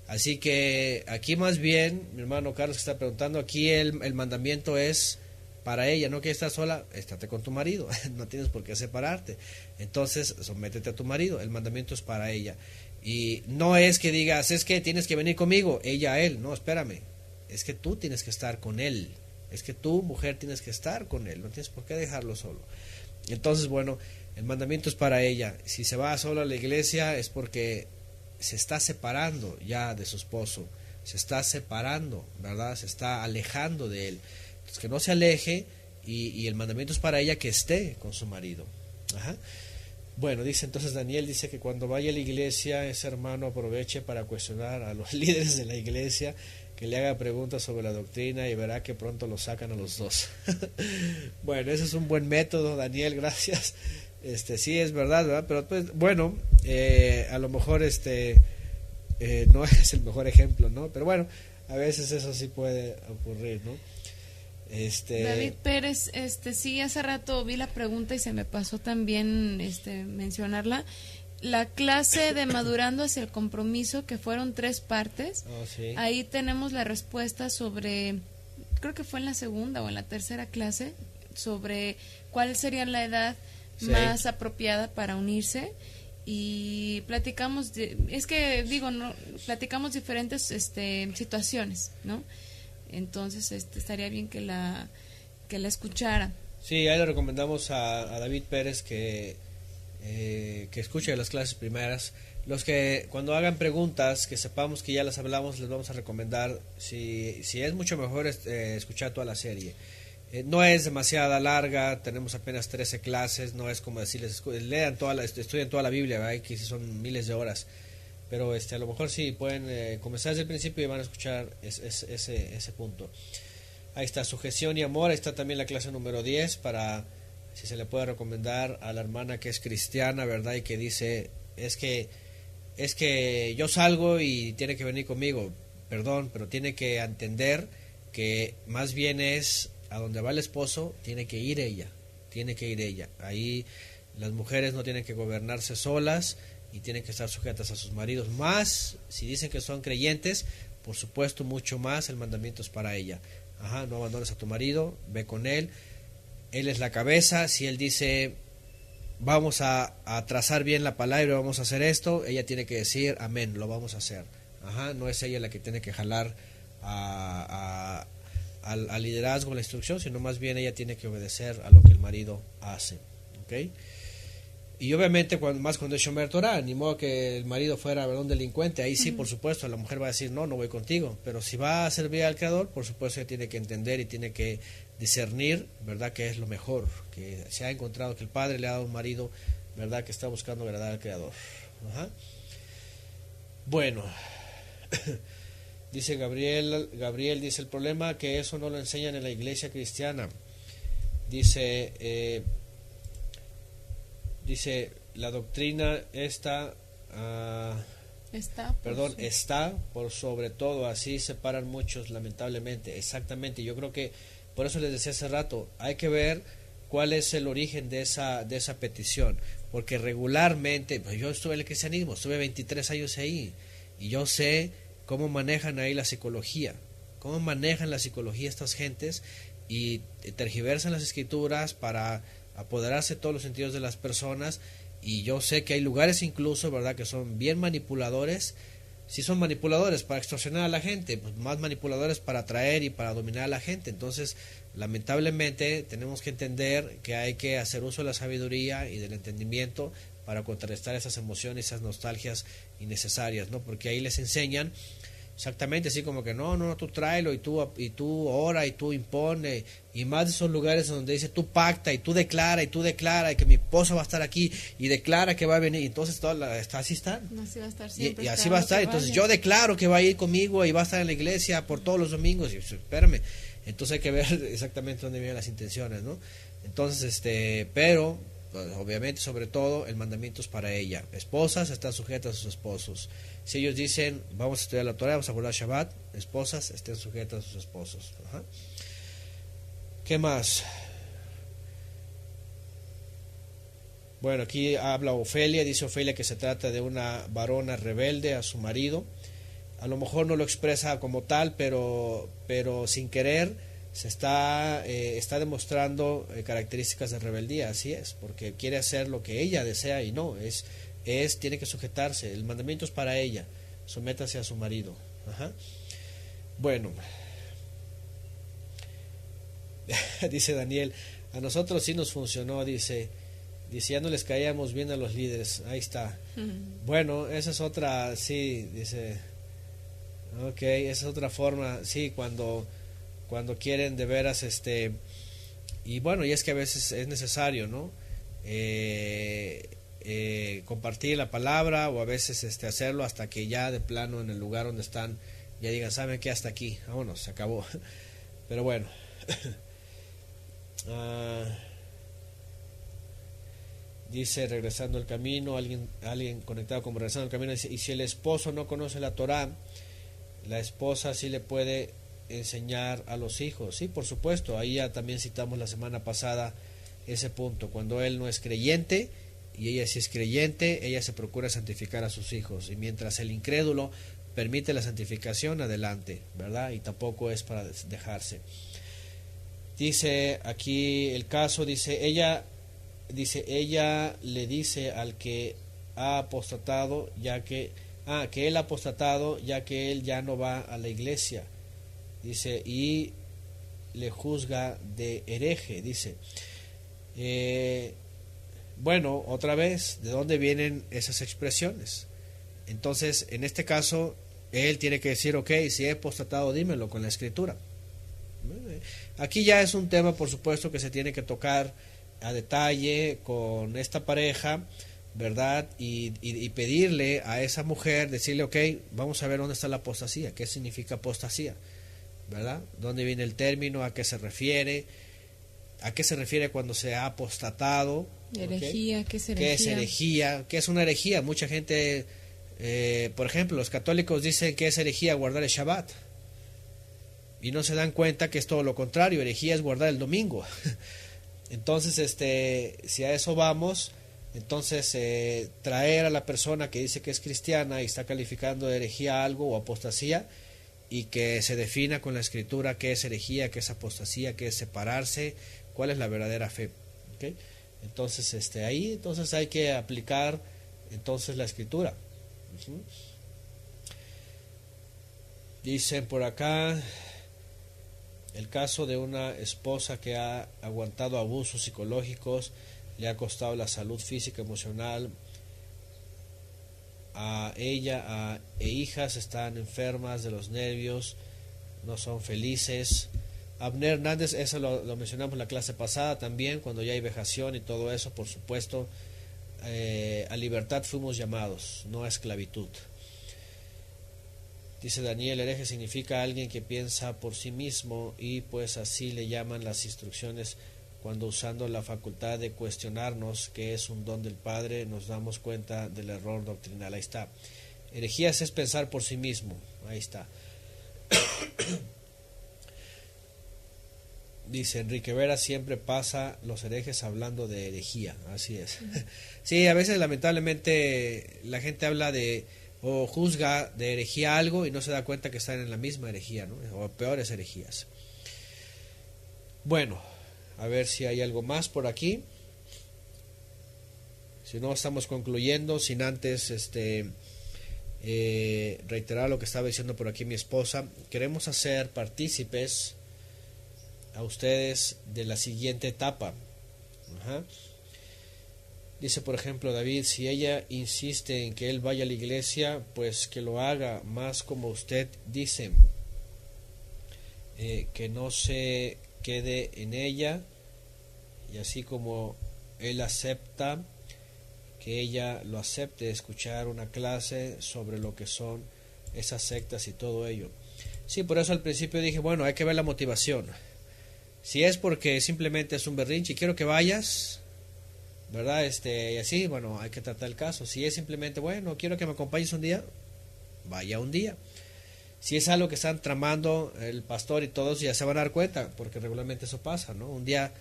Así que aquí más bien, mi hermano Carlos que está preguntando, aquí el mandamiento es para ella: no quieres estar sola, estate con tu marido, no tienes por qué separarte, entonces sométete a tu marido, el mandamiento es para ella. Y no es que digas: es que tienes que venir conmigo, ella a él, no, espérame, es que tú tienes que estar con él, es que tú, mujer, tienes que estar con él, no tienes por qué dejarlo solo. Entonces, bueno, el mandamiento es para ella. Si se va solo a la iglesia es porque se está separando ya de su esposo, se está separando, ¿verdad? Se está alejando de él. Entonces, que no se aleje, y el mandamiento es para ella que esté con su marido. Ajá. Bueno, dice entonces Daniel, dice que cuando vaya a la iglesia, ese hermano aproveche para cuestionar a los líderes de la iglesia, que le haga preguntas sobre la doctrina y verá que pronto lo sacan a los dos. Bueno, ese es un buen método, Daniel, gracias. Sí es verdad, ¿verdad? Pero pues bueno, a lo mejor no es el mejor ejemplo, ¿no? Pero bueno, a veces eso sí puede ocurrir, ¿no? David Pérez, sí, hace rato vi la pregunta y se me pasó también mencionarla. La clase de Madurando hacia el Compromiso, que fueron 3 partes, sí. Ahí tenemos la respuesta sobre, creo que fue en la segunda o en la tercera clase, sobre cuál sería la edad más apropiada para unirse, y platicamos platicamos diferentes situaciones, ¿no? Entonces estaría bien que la escuchara. Sí, ahí le recomendamos a David Pérez que escuche las clases primeras. Los que cuando hagan preguntas que sepamos que ya las hablamos, les vamos a recomendar si es mucho mejor escuchar toda la serie. No es demasiada larga, tenemos apenas 13 clases, no es como decirles lean estudien toda la Biblia, ¿verdad? Que son miles de horas, pero a lo mejor sí pueden comenzar desde el principio y van a escuchar ese punto. Ahí está Sujeción y Amor, ahí está también la clase número 10 para si se le puede recomendar a la hermana que es cristiana, ¿verdad? Y que dice, es que es que yo salgo y tiene que venir conmigo. Perdón, pero tiene que entender que más bien es a donde va el esposo, tiene que ir ella. Ahí las mujeres no tienen que gobernarse solas y tienen que estar sujetas a sus maridos. Más, si dicen que son creyentes, por supuesto, mucho más el mandamiento es para ella. No abandones a tu marido, ve con él. Él es la cabeza. Si él dice, vamos a trazar bien la palabra, vamos a hacer esto, ella tiene que decir, amén, lo vamos a hacer. No es ella la que tiene que jalar al liderazgo, a la instrucción, sino más bien ella tiene que obedecer a lo que el marido hace. ¿Okay? Y obviamente cuando es Shomer Torah, ni modo que el marido fuera un delincuente, ahí sí, por supuesto, la mujer va a decir, no voy contigo, pero si va a servir al Creador, por supuesto ella tiene que entender y tiene que discernir, ¿verdad?, que es lo mejor, que se ha encontrado que el Padre le ha dado un marido, ¿verdad?, que está buscando agradar al Creador. Bueno, dice Gabriel, dice, el problema que eso no lo enseñan en la iglesia cristiana. Dice, la doctrina está por sobre todo, así separan muchos, lamentablemente. Exactamente, yo creo que por eso les decía hace rato, hay que ver cuál es el origen de esa petición, porque regularmente, pues yo estuve en el cristianismo, estuve 23 años ahí, y yo sé cómo manejan ahí la psicología, estas gentes, y tergiversan las escrituras para apoderarse de todos los sentidos de las personas, y yo sé que hay lugares incluso, ¿verdad?, que son bien manipuladores. Si son manipuladores para extorsionar a la gente, pues más manipuladores para atraer y para dominar a la gente. Entonces, lamentablemente, tenemos que entender que hay que hacer uso de la sabiduría y del entendimiento para contrarrestar esas emociones, esas nostalgias innecesarias, ¿no? Porque ahí les enseñan exactamente así como que no, tú tráelo y tú ora y tú impone, y más de esos lugares donde dice tú pacta y tú declara y que mi esposa va a estar aquí y declara que va a venir, y entonces así están. Así va a estar siempre, y así va a estar, entonces yo declaro que va a ir conmigo y va a estar en la iglesia por todos los domingos, y espérame, entonces hay que ver exactamente dónde vienen las intenciones, ¿no? Entonces, pero pues, obviamente, sobre todo, el mandamiento es para ella. Esposas están sujetas a sus esposos. Si ellos dicen, vamos a estudiar la Torah, vamos a guardar Shabbat, esposas estén sujetas a sus esposos. ¿Qué más? Bueno, aquí habla Ofelia, dice Ofelia que se trata de una varona rebelde a su marido. A lo mejor no lo expresa como tal, pero sin querer se está demostrando características de rebeldía, así es, porque quiere hacer lo que ella desea y no, tiene que sujetarse, el mandamiento es para ella, sométase a su marido. Bueno, dice Daniel, a nosotros sí nos funcionó, dice ya no les caíamos bien a los líderes, ahí está. Bueno, esa es otra, sí, dice, ok, esa es otra forma, sí, cuando quieren de veras, y bueno, y es que a veces es necesario, ¿no? Compartir la palabra, o a veces hacerlo hasta que ya de plano en el lugar donde están ya digan, ¿saben qué? Hasta aquí, vámonos, se acabó. Pero bueno. Dice, regresando al camino, alguien conectado con regresando al camino, dice, y si el esposo no conoce la Torah, la esposa sí le puede enseñar a los hijos. Sí, por supuesto, ahí ya también citamos la semana pasada ese punto, cuando él no es creyente y ella sí es creyente, ella se procura santificar a sus hijos, y mientras el incrédulo permite la santificación, adelante, ¿verdad? Y tampoco es para dejarse. Dice aquí el caso, dice ella le dice al que ha apostatado, que él ha apostatado, ya que él ya no va a la iglesia, dice, y le juzga de hereje, dice. Bueno, otra vez, ¿de dónde vienen esas expresiones? Entonces, en este caso, él tiene que decir, ok, si he apostatado, dímelo con la escritura. Aquí ya es un tema, por supuesto, que se tiene que tocar a detalle con esta pareja, ¿verdad? Y pedirle a esa mujer, decirle, ok, vamos a ver dónde está la apostasía, qué significa apostasía, ¿verdad? ¿Dónde viene el término? ¿A qué se refiere? ¿A qué se refiere cuando se ha apostatado? Herejía, ¿okay? ¿Qué es herejía? ¿Qué es herejía? ¿Qué es una herejía? Mucha gente Por ejemplo, los católicos dicen que es herejía guardar el Shabbat y no se dan cuenta que es todo lo contrario. Herejía es guardar el domingo. Entonces, si a eso vamos, entonces traer a la persona que dice que es cristiana y está calificando de herejía algo o apostasía, y que se defina con la escritura qué es herejía, qué es apostasía, qué es separarse, cuál es la verdadera fe. ¿Okay? Entonces, ahí entonces hay que aplicar entonces la escritura. Dicen por acá el caso de una esposa que ha aguantado abusos psicológicos, le ha costado la salud física, emocional. A ella e hijas están enfermas de los nervios, no son felices. Abner Hernández, eso lo mencionamos en la clase pasada también, cuando ya hay vejación y todo eso, por supuesto, a libertad fuimos llamados, no a esclavitud. Dice Daniel, hereje significa alguien que piensa por sí mismo, y pues así le llaman las instrucciones cuando, usando la facultad de cuestionarnos, que es un don del Padre, nos damos cuenta del error doctrinal. Ahí está. Herejías es pensar por sí mismo. Ahí está. Dice Enrique Vera, siempre pasa los herejes hablando de herejía. Así es. Sí, a veces lamentablemente la gente habla de o juzga de herejía algo y no se da cuenta que están en la misma herejía, ¿no? O peores herejías. Bueno, a ver si hay algo más por aquí. Si no, estamos concluyendo, sin antes reiterar lo que estaba diciendo por aquí mi esposa. Queremos hacer partícipes a ustedes de la siguiente etapa. Dice, por ejemplo, David, si ella insiste en que él vaya a la iglesia, pues que lo haga, más como usted dice, que no se quede en ella, y así como él acepta, que ella lo acepte, escuchar una clase sobre lo que son esas sectas y todo ello. Sí, por eso al principio dije, bueno, hay que ver la motivación. Si es porque simplemente es un berrinche y quiero que vayas, ¿verdad? Y así, bueno, hay que tratar el caso. Si es simplemente, bueno, quiero que me acompañes un día, vaya un día. Si es algo que están tramando el pastor y todos, ya se van a dar cuenta, porque regularmente eso pasa, ¿no? Un día,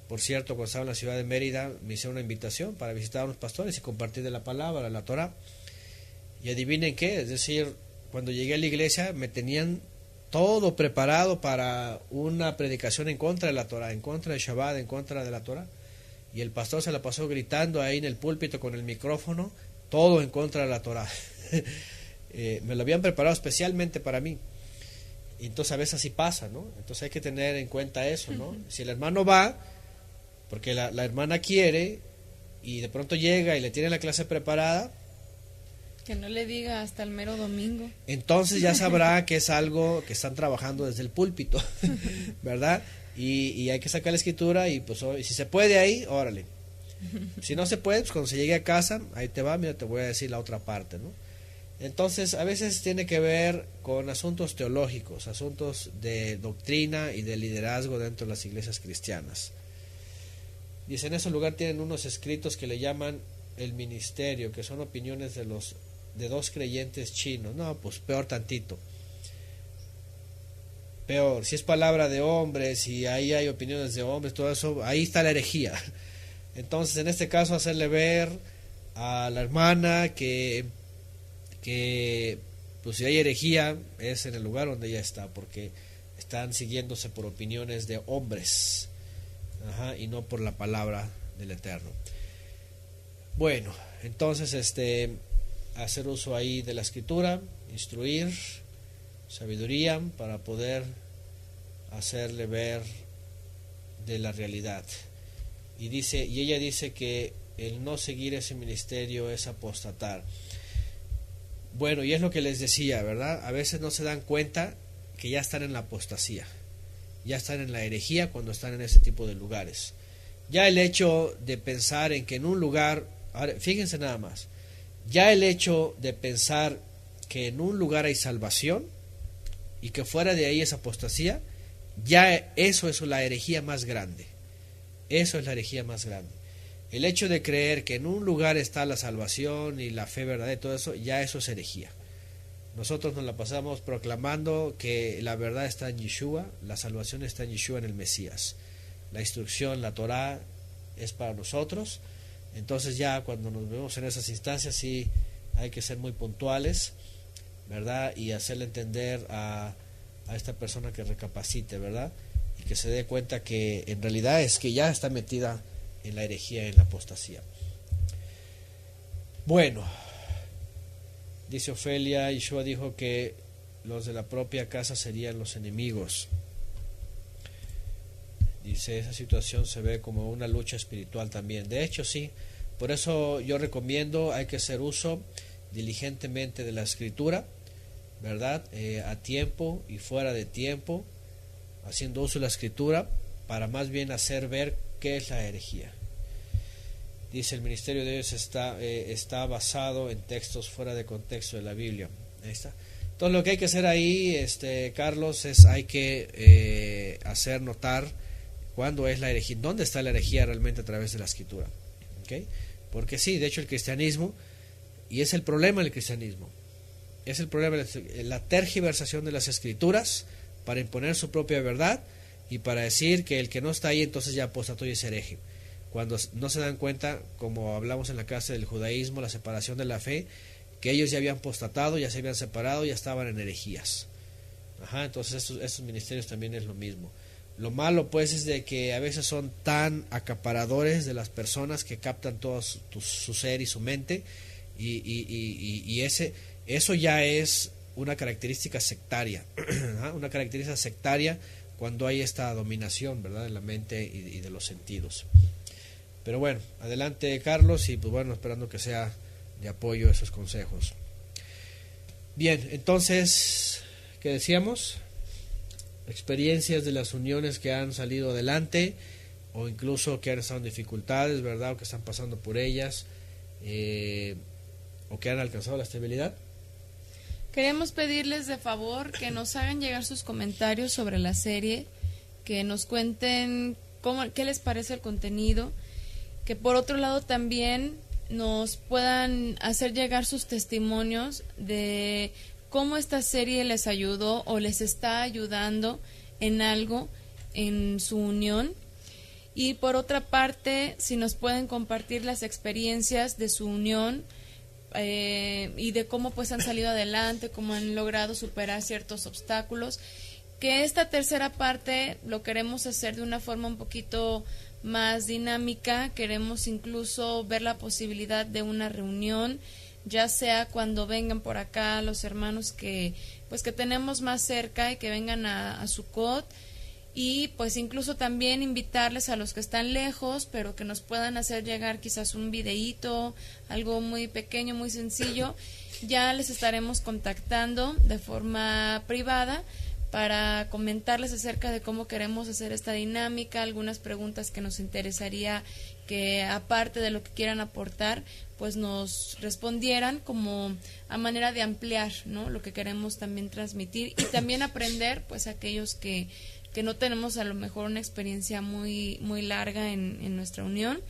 por cierto, cuando estaba en la ciudad de Mérida, me hicieron una invitación para visitar a unos pastores y compartir de la palabra, la Torah. Y adivinen qué, es decir, cuando llegué a la iglesia me tenían todo preparado para una predicación en contra de la Torah, en contra del Shabbat, en contra de la Torah. Y el pastor se la pasó gritando ahí en el púlpito con el micrófono, todo en contra de la Torah. Me lo habían preparado especialmente para mí. Y entonces a veces así pasa, ¿no? Entonces hay que tener en cuenta eso, ¿no? Si el hermano va, porque la hermana quiere, y de pronto llega y le tiene la clase preparada, que no le diga hasta el mero domingo. Entonces ya sabrá que es algo que están trabajando desde el púlpito, ¿verdad? Y hay que sacar la escritura y pues si se puede ahí, órale. Si no se puede, pues cuando se llegue a casa, ahí te va, mira, te voy a decir la otra parte, ¿no? Entonces a veces tiene que ver con asuntos teológicos, asuntos de doctrina y de liderazgo dentro de las iglesias cristianas. Dice, en ese lugar tienen unos escritos que le llaman el ministerio, que son opiniones de dos creyentes chinos. No, pues peor tantito. Peor, si es palabra de hombres y ahí hay opiniones de hombres, todo eso, ahí está la herejía. Entonces, en este caso, hacerle ver a la hermana que pues si hay herejía es en el lugar donde ella está, porque están siguiéndose por opiniones de hombres, y no por la palabra del Eterno. Bueno, entonces hacer uso ahí de la escritura, instruir, sabiduría para poder hacerle ver de la realidad. Y ella dice que el no seguir ese ministerio es apostatar. Bueno, y es lo que les decía, ¿verdad? A veces no se dan cuenta que ya están en la apostasía, ya están en la herejía cuando están en ese tipo de lugares. Ya el hecho de pensar en que en un lugar, ahora, fíjense nada más, ya el hecho de pensar que en un lugar hay salvación y que fuera de ahí es apostasía, ya eso es la herejía más grande. Eso es la herejía más grande. El hecho de creer que en un lugar está la salvación y la fe verdadera y todo eso, ya eso es herejía. Nosotros nos la pasamos proclamando que la verdad está en Yeshua, la salvación está en Yeshua, en el Mesías. La instrucción, la Torá es para nosotros. Entonces ya cuando nos vemos en esas instancias sí hay que ser muy puntuales, ¿verdad? Y hacerle entender a esta persona que recapacite, ¿verdad? Y que se dé cuenta que en realidad es que ya está metida en la herejía, en la apostasía. Bueno, dice Ofelia, Yeshua dijo que los de la propia casa serían los enemigos. Dice, esa situación se ve como una lucha espiritual también. De hecho, sí. Por eso yo recomiendo, hay que hacer uso diligentemente de la escritura, ¿verdad? A tiempo y fuera de tiempo, haciendo uso de la escritura para más bien hacer ver qué es la herejía. Dice, el ministerio de Dios está basado en textos fuera de contexto de la Biblia. Ahí está. Entonces lo que hay que hacer ahí, Carlos, es hay que hacer notar cuándo es la herejía, dónde está la herejía realmente a través de la escritura. ¿Okay? Porque sí, de hecho el cristianismo, y es el problema del cristianismo, es el problema de la tergiversación de las escrituras para imponer su propia verdad y para decir que el que no está ahí entonces ya apostató y es hereje. Cuando no se dan cuenta, como hablamos en la clase del judaísmo, la separación de la fe, que ellos ya habían apostatado, ya se habían separado, ya estaban en herejías. Entonces estos ministerios también es lo mismo. Lo malo pues es de que a veces son tan acaparadores de las personas que captan todo su ser y su mente y eso ya es una característica sectaria, una característica sectaria cuando hay esta dominación, ¿verdad?, de la mente y de los sentidos. Pero bueno, adelante Carlos, y pues bueno, esperando que sea de apoyo esos consejos. Bien, entonces, ¿qué decíamos? Experiencias de las uniones que han salido adelante o incluso que han estado en dificultades, ¿verdad?, o que están pasando por ellas, o que han alcanzado la estabilidad. Queremos pedirles de favor que nos hagan llegar sus comentarios sobre la serie, que nos cuenten qué les parece el contenido, que por otro lado también nos puedan hacer llegar sus testimonios de cómo esta serie les ayudó o les está ayudando en algo en su unión. Y por otra parte, si nos pueden compartir las experiencias de su unión y de cómo pues han salido adelante, cómo han logrado superar ciertos obstáculos, que esta tercera parte lo queremos hacer de una forma un poquito más dinámica. Queremos incluso ver la posibilidad de una reunión, ya sea cuando vengan por acá los hermanos que tenemos más cerca y que vengan a Sukkot, y pues incluso también invitarles a los que están lejos, pero que nos puedan hacer llegar quizás un videíto, algo muy pequeño, muy sencillo. Ya les estaremos contactando de forma privada para comentarles acerca de cómo queremos hacer esta dinámica, algunas preguntas que nos interesaría que, aparte de lo que quieran aportar, pues nos respondieran como a manera de ampliar, ¿no?, lo que queremos también transmitir y también aprender, pues aquellos que no tenemos a lo mejor una experiencia muy, muy larga en nuestra unión.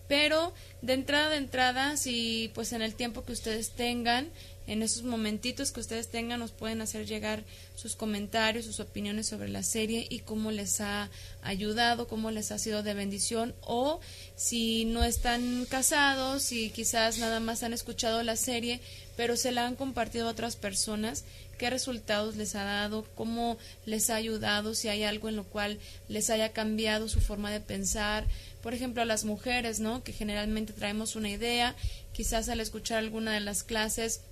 Pero de entrada, si pues en el tiempo que ustedes tengan, en esos momentitos que ustedes tengan, nos pueden hacer llegar sus comentarios, sus opiniones sobre la serie y cómo les ha ayudado, cómo les ha sido de bendición, o si no están casados y quizás nada más han escuchado la serie, pero se la han compartido a otras personas, qué resultados les ha dado, cómo les ha ayudado, si hay algo en lo cual les haya cambiado su forma de pensar. Por ejemplo, a las mujeres, ¿no?, que generalmente traemos una idea, quizás al escuchar alguna de las clases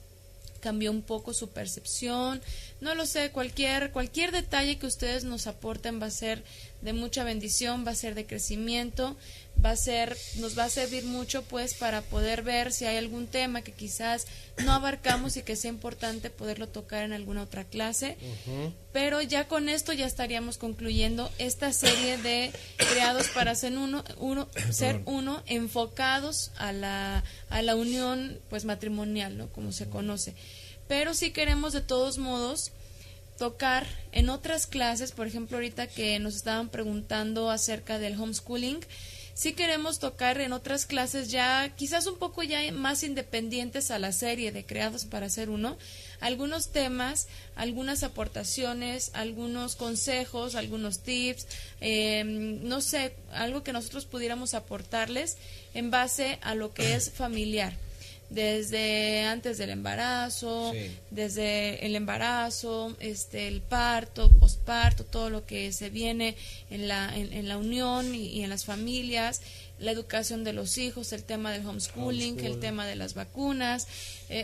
cambió un poco su percepción, no lo sé, cualquier detalle que ustedes nos aporten va a ser de mucha bendición, va a ser de crecimiento, nos va a servir mucho pues para poder ver si hay algún tema que quizás no abarcamos y que sea importante poderlo tocar en alguna otra clase. Pero ya con esto ya estaríamos concluyendo esta serie de creados para ser uno, enfocados a la unión pues matrimonial, ¿no?, como se conoce. Pero sí queremos de todos modos tocar en otras clases, por ejemplo ahorita que nos estaban preguntando acerca del homeschooling, sí queremos tocar en otras clases ya, quizás un poco ya más independientes a la serie de Creados para Ser Uno, algunos temas, algunas aportaciones, algunos consejos, algunos tips, no sé, algo que nosotros pudiéramos aportarles en base a lo que es familiar. Desde antes del embarazo, Sí. desde el embarazo, el parto, posparto, todo lo que se viene en la unión y en las familias, la educación de los hijos, el tema del homeschooling, el tema de las vacunas,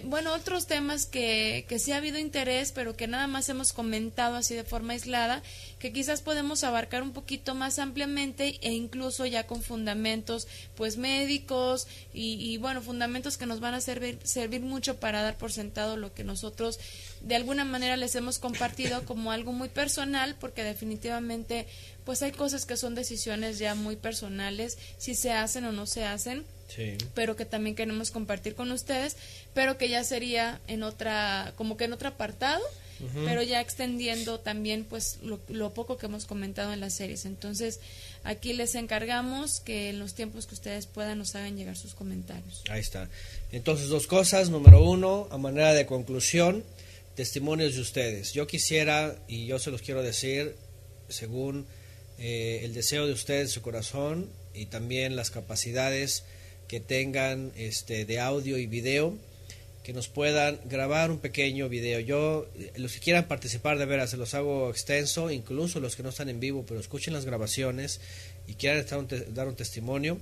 bueno, otros temas que sí ha habido interés, pero que nada más hemos comentado así de forma aislada, que quizás podemos abarcar un poquito más ampliamente e incluso ya con fundamentos pues médicos y bueno, fundamentos que nos van a servir mucho para dar por sentado lo que nosotros de alguna manera les hemos compartido como algo muy personal, porque definitivamente pues hay cosas que son decisiones ya muy personales, si se hacen o no se hacen. Sí. Pero que también queremos compartir con ustedes, pero que ya sería en otra, como que en otro apartado, pero ya extendiendo también pues lo poco que hemos comentado en las series. Entonces aquí les encargamos que en los tiempos que ustedes puedan nos hagan llegar sus comentarios. Ahí está. Entonces, dos cosas. Número uno, a manera de conclusión, testimonios de ustedes. Yo quisiera, y yo se los quiero decir, según el deseo de ustedes, su corazón, y también las capacidades que tengan de audio y video, que nos puedan grabar un pequeño video. Yo, los que quieran participar, de veras, se los hago extenso, incluso los que no están en vivo, pero escuchen las grabaciones y quieran dar un testimonio.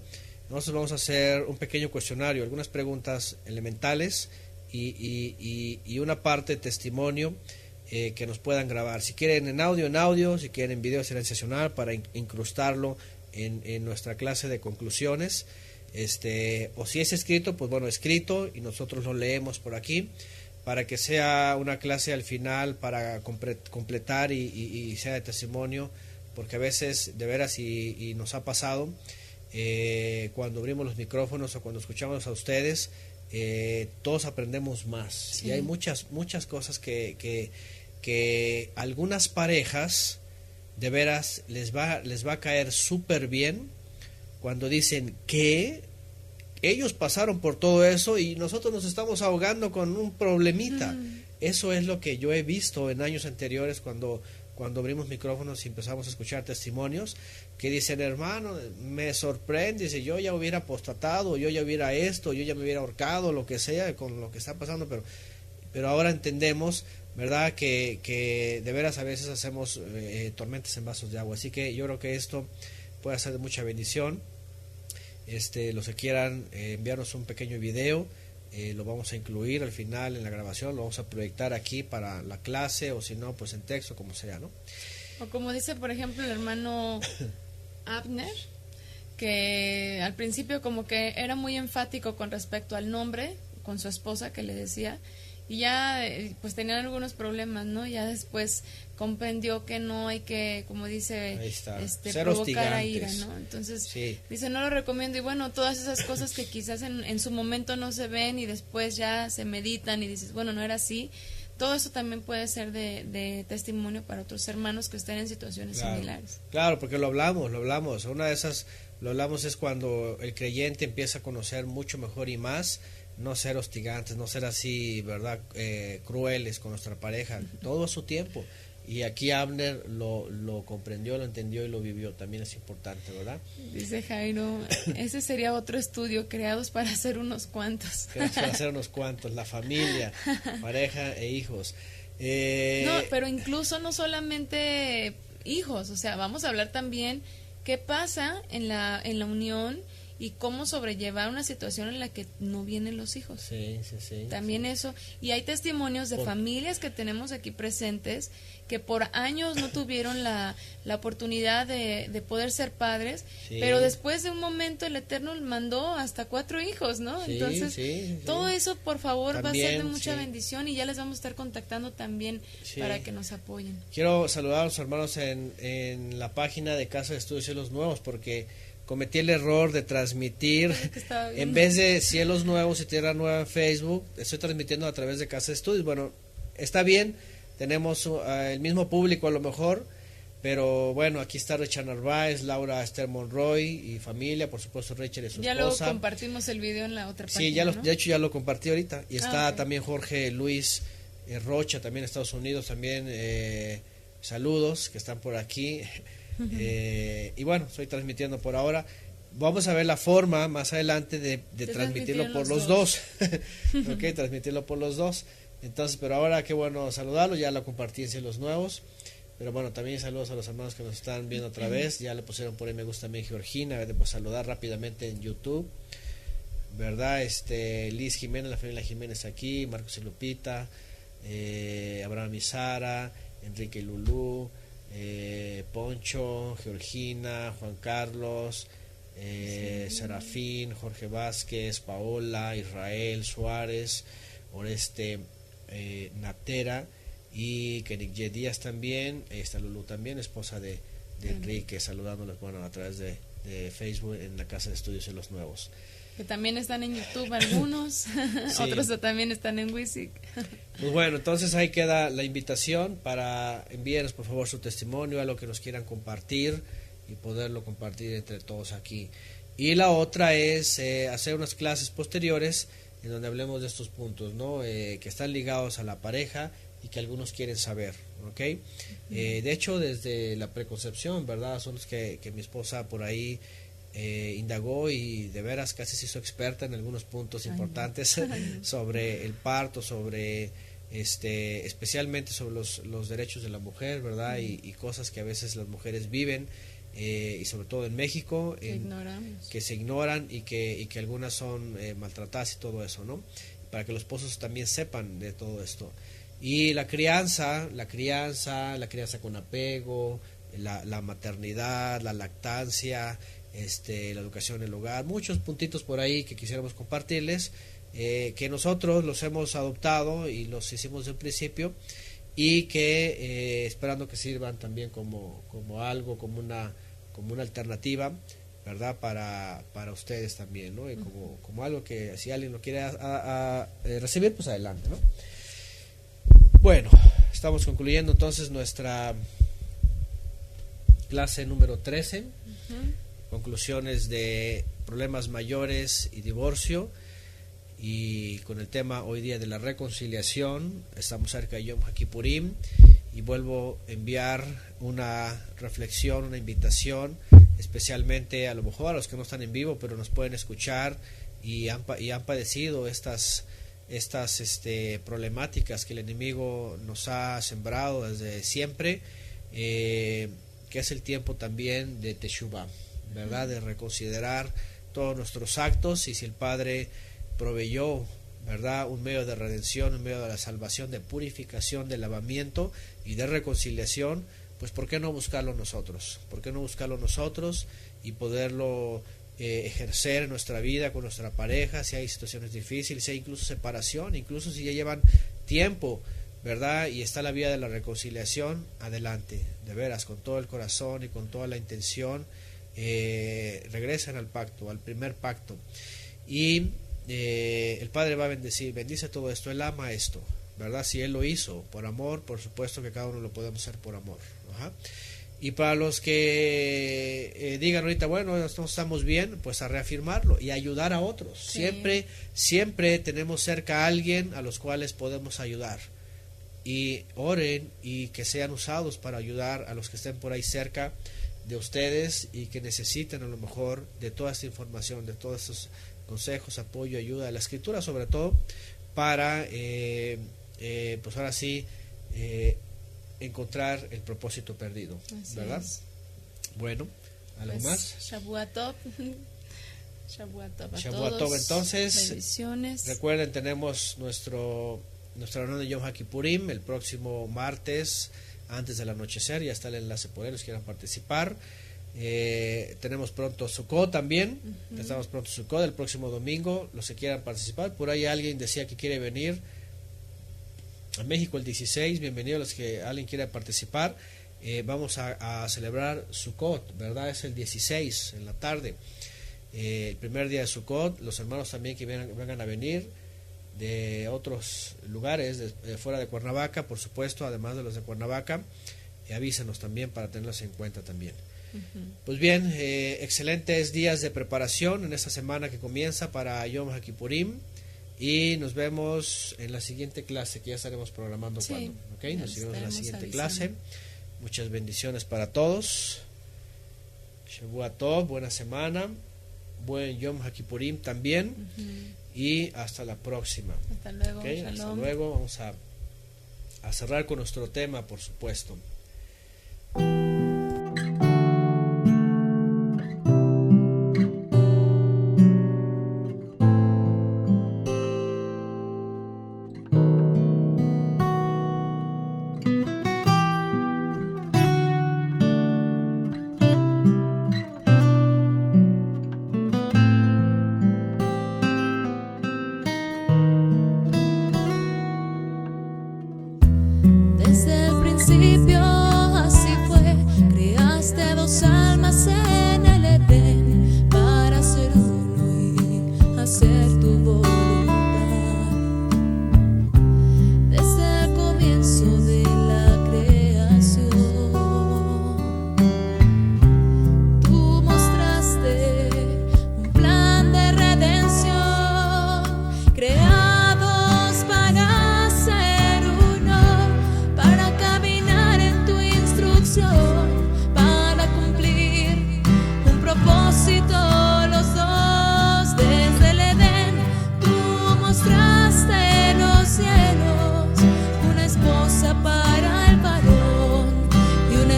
Nosotros vamos a hacer un pequeño cuestionario, algunas preguntas elementales y una parte de testimonio que nos puedan grabar. Si quieren en audio, si quieren en video, será excepcional para incrustarlo en nuestra clase de conclusiones. O si es escrito, pues bueno, escrito, y nosotros lo leemos por aquí para que sea una clase al final para completar y sea de testimonio, porque a veces de veras y nos ha pasado cuando abrimos los micrófonos o cuando escuchamos a ustedes, todos aprendemos más. Sí. Y hay muchas cosas que algunas parejas de veras les va a caer súper bien cuando dicen que ellos pasaron por todo eso y nosotros nos estamos ahogando con un problemita. Eso es lo que yo he visto en años anteriores cuando abrimos micrófonos y empezamos a escuchar testimonios que dicen, hermano, me sorprende, dice, yo ya hubiera apostatado, yo ya hubiera esto, yo ya me hubiera ahorcado, lo que sea con lo que está pasando, pero ahora entendemos, ¿verdad?, que de veras a veces hacemos tormentas en vasos de agua. Así que yo creo que esto puede ser de mucha bendición. Los que quieran enviarnos un pequeño video, lo vamos a incluir al final en la grabación, lo vamos a proyectar aquí para la clase, o si no, pues en texto, como sea, ¿no? O como dice, por ejemplo, el hermano Abner, que al principio como que era muy enfático con respecto al nombre, con su esposa que le decía, y ya pues tenían algunos problemas, ¿no? Ya después comprendió que no hay que, como dice, provocar a ira, ¿no? Entonces sí. Dice, no lo recomiendo. Y bueno, todas esas cosas que quizás en su momento no se ven y después ya se meditan y dices, bueno, no era así. Todo eso también puede ser de testimonio para otros hermanos que estén en situaciones similares. Claro, porque lo hablamos. Una de esas, lo hablamos es cuando el creyente empieza a conocer mucho mejor y más, no ser hostigantes, no ser así, ¿verdad?, crueles con nuestra pareja, todo a su tiempo. Y aquí Abner lo comprendió, lo entendió y lo vivió, también es importante, ¿verdad? Dice Jairo, ese sería otro estudio, creados para hacer unos cuantos. Creados para hacer unos cuantos, la familia, pareja e hijos. No, pero incluso no solamente hijos, o sea, vamos a hablar también qué pasa en la unión y cómo sobrellevar una situación en la que no vienen los hijos. Sí. También eso. Y hay testimonios de familias que tenemos aquí presentes que por años no tuvieron la oportunidad de poder ser padres, pero después de un momento el Eterno mandó hasta 4 hijos, ¿no? Entonces, todo eso, por favor, también va a ser de mucha bendición y ya les vamos a estar contactando también para que nos apoyen. Quiero saludar a los hermanos en la página de Casa de Estudios Cielos Nuevos, porque cometí el error de transmitir, en vez de Cielos Nuevos y Tierra Nueva en Facebook, estoy transmitiendo a través de Casa de Estudios. Bueno, está bien, tenemos el mismo público a lo mejor, Pero bueno, aquí está Richard Narváez, Laura Esther Monroy y familia, por supuesto Richard y su ya esposa. Lo compartimos el video en la otra página. Sí, ya ¿no? de hecho ya lo compartí ahorita. Y está okay. también Jorge Luis Rocha, también Estados Unidos, también saludos que están por aquí. Y bueno, estoy transmitiendo por ahora. Vamos a ver la forma más adelante de transmitirlo por los dos. Ok, transmitirlo por los dos. Entonces, pero ahora qué bueno saludarlos, ya lo compartí en Cielos Nuevos. Pero bueno, también saludos a los hermanos que nos están viendo otra vez. Ya le pusieron por ahí me gusta también Georgina, pues saludar rápidamente en YouTube. ¿Verdad? Liz Jiménez, la familia Jiménez aquí, Marcos y Lupita, Abraham y Sara, Enrique y Lulú, Poncho, Georgina, Juan Carlos, Serafín, Jorge Vázquez, Paola, Israel, Suárez, Oreste, Natera y Kenik Ye Díaz también, está Lulú también, esposa de Enrique, saludándoles bueno a través de Facebook en la Casa de Estudios de los Nuevos. Que también están en YouTube algunos, sí. Otros también están en Wisik. Pues bueno, entonces ahí queda la invitación para envíenos por favor su testimonio, a lo que nos quieran compartir y poderlo compartir entre todos aquí. Y la otra es hacer unas clases posteriores en donde hablemos de estos puntos, ¿no? Que están ligados a la pareja y que algunos quieren saber, ¿ok? De hecho, desde la preconcepción, ¿verdad? Son los que mi esposa por ahí indagó y de veras casi se hizo experta en algunos puntos importantes sobre el parto, sobre especialmente sobre los derechos de la mujer, ¿verdad? Y cosas que a veces las mujeres viven y sobre todo en México que se ignoran y que algunas son maltratadas y todo eso, ¿no? Para que los esposos también sepan de todo esto. Y la crianza con apego, la maternidad, la lactancia, la educación en el hogar, muchos puntitos por ahí que quisiéramos compartirles, que nosotros los hemos adoptado y los hicimos desde un principio y que esperando que sirvan también como algo, como una alternativa, ¿verdad? Para ustedes también, ¿no? Y como algo que si alguien lo quiere recibir, pues adelante, ¿no? Bueno, estamos concluyendo entonces nuestra clase número 13. Conclusiones de problemas mayores y divorcio, y con el tema hoy día de la reconciliación. Estamos cerca de Yom HaKippurim y vuelvo a enviar una reflexión, una invitación, especialmente a lo mejor a los que no están en vivo pero nos pueden escuchar y han padecido estas problemáticas que el enemigo nos ha sembrado desde siempre, que es el tiempo también de Teshuvah, ¿verdad? De reconsiderar todos nuestros actos, y si el Padre proveyó, ¿verdad?, un medio de redención, un medio de la salvación, de purificación, de lavamiento y de reconciliación, pues ¿por qué no buscarlo nosotros? ¿Por qué no buscarlo nosotros y poderlo ejercer en nuestra vida con nuestra pareja, si hay situaciones difíciles, si hay incluso separación, incluso si ya llevan tiempo, ¿verdad? Y está la vía de la reconciliación, adelante, de veras, con todo el corazón y con toda la intención, regresen al pacto, al primer pacto, y el Padre va a bendecir, bendice todo esto, Él ama esto, ¿verdad? Si Él lo hizo por amor, por supuesto que cada uno lo podemos hacer por amor. Ajá. Y para los que digan ahorita, bueno, no estamos bien, pues a reafirmarlo y ayudar a otros. Sí. Siempre tenemos cerca a alguien a los cuales podemos ayudar. Y oren y que sean usados para ayudar a los que estén por ahí cerca de ustedes y que necesiten a lo mejor de toda esta información, de todos estos consejos, apoyo, ayuda de la Escritura, sobre todo para, pues ahora sí, encontrar el propósito perdido. Así ¿verdad? Es. Bueno, ¿algo pues, más? Shavua Tov. Shavua Tov. Entonces, bendiciones. Recuerden, tenemos nuestra reunión de Yom HaKippurim el próximo martes antes del anochecer. Ya está el enlace por ahí, los quieran participar. Tenemos pronto Sukkot también. Estamos pronto Sukkot el próximo domingo. Los que quieran participar, por ahí alguien decía que quiere venir a México el 16, bienvenido a los que alguien quiera participar. Vamos a celebrar Sukkot, ¿verdad? Es el 16 en la tarde, el primer día de Sukkot. Los hermanos también que vengan a venir de otros lugares, de fuera de Cuernavaca, por supuesto, además de los de Cuernavaca, avísanos también para tenerlos en cuenta también. Pues bien, excelentes días de preparación en esta semana que comienza para Yom HaKippurim, y nos vemos en la siguiente clase, que ya estaremos programando cuándo, ¿okay? Nos vemos en la siguiente clase. Muchas bendiciones para todos. Shavua Tov, buena semana, buen Yom HaKippurim también, y hasta la próxima. Hasta luego. ¿Okay? Hasta luego. Vamos a cerrar con nuestro tema, por supuesto.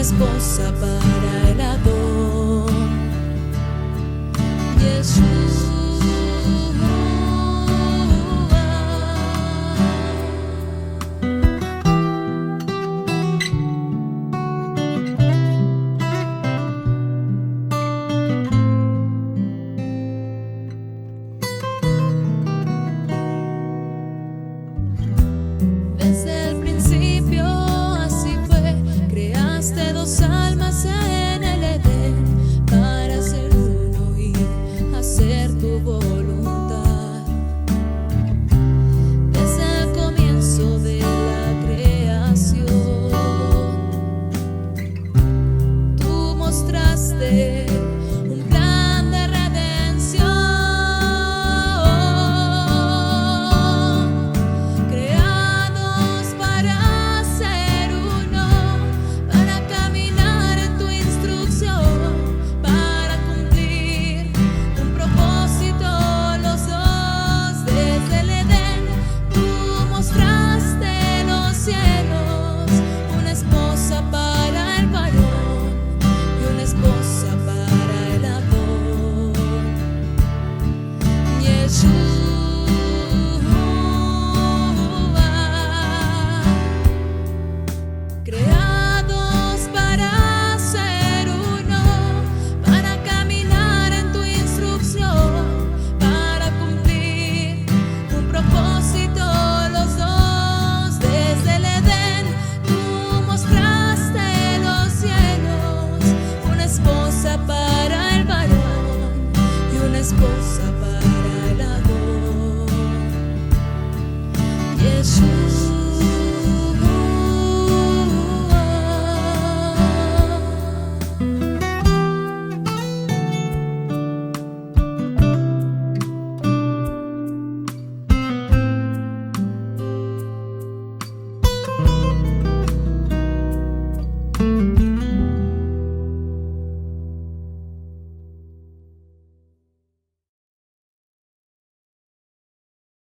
Esposa para el Adón, Jesús.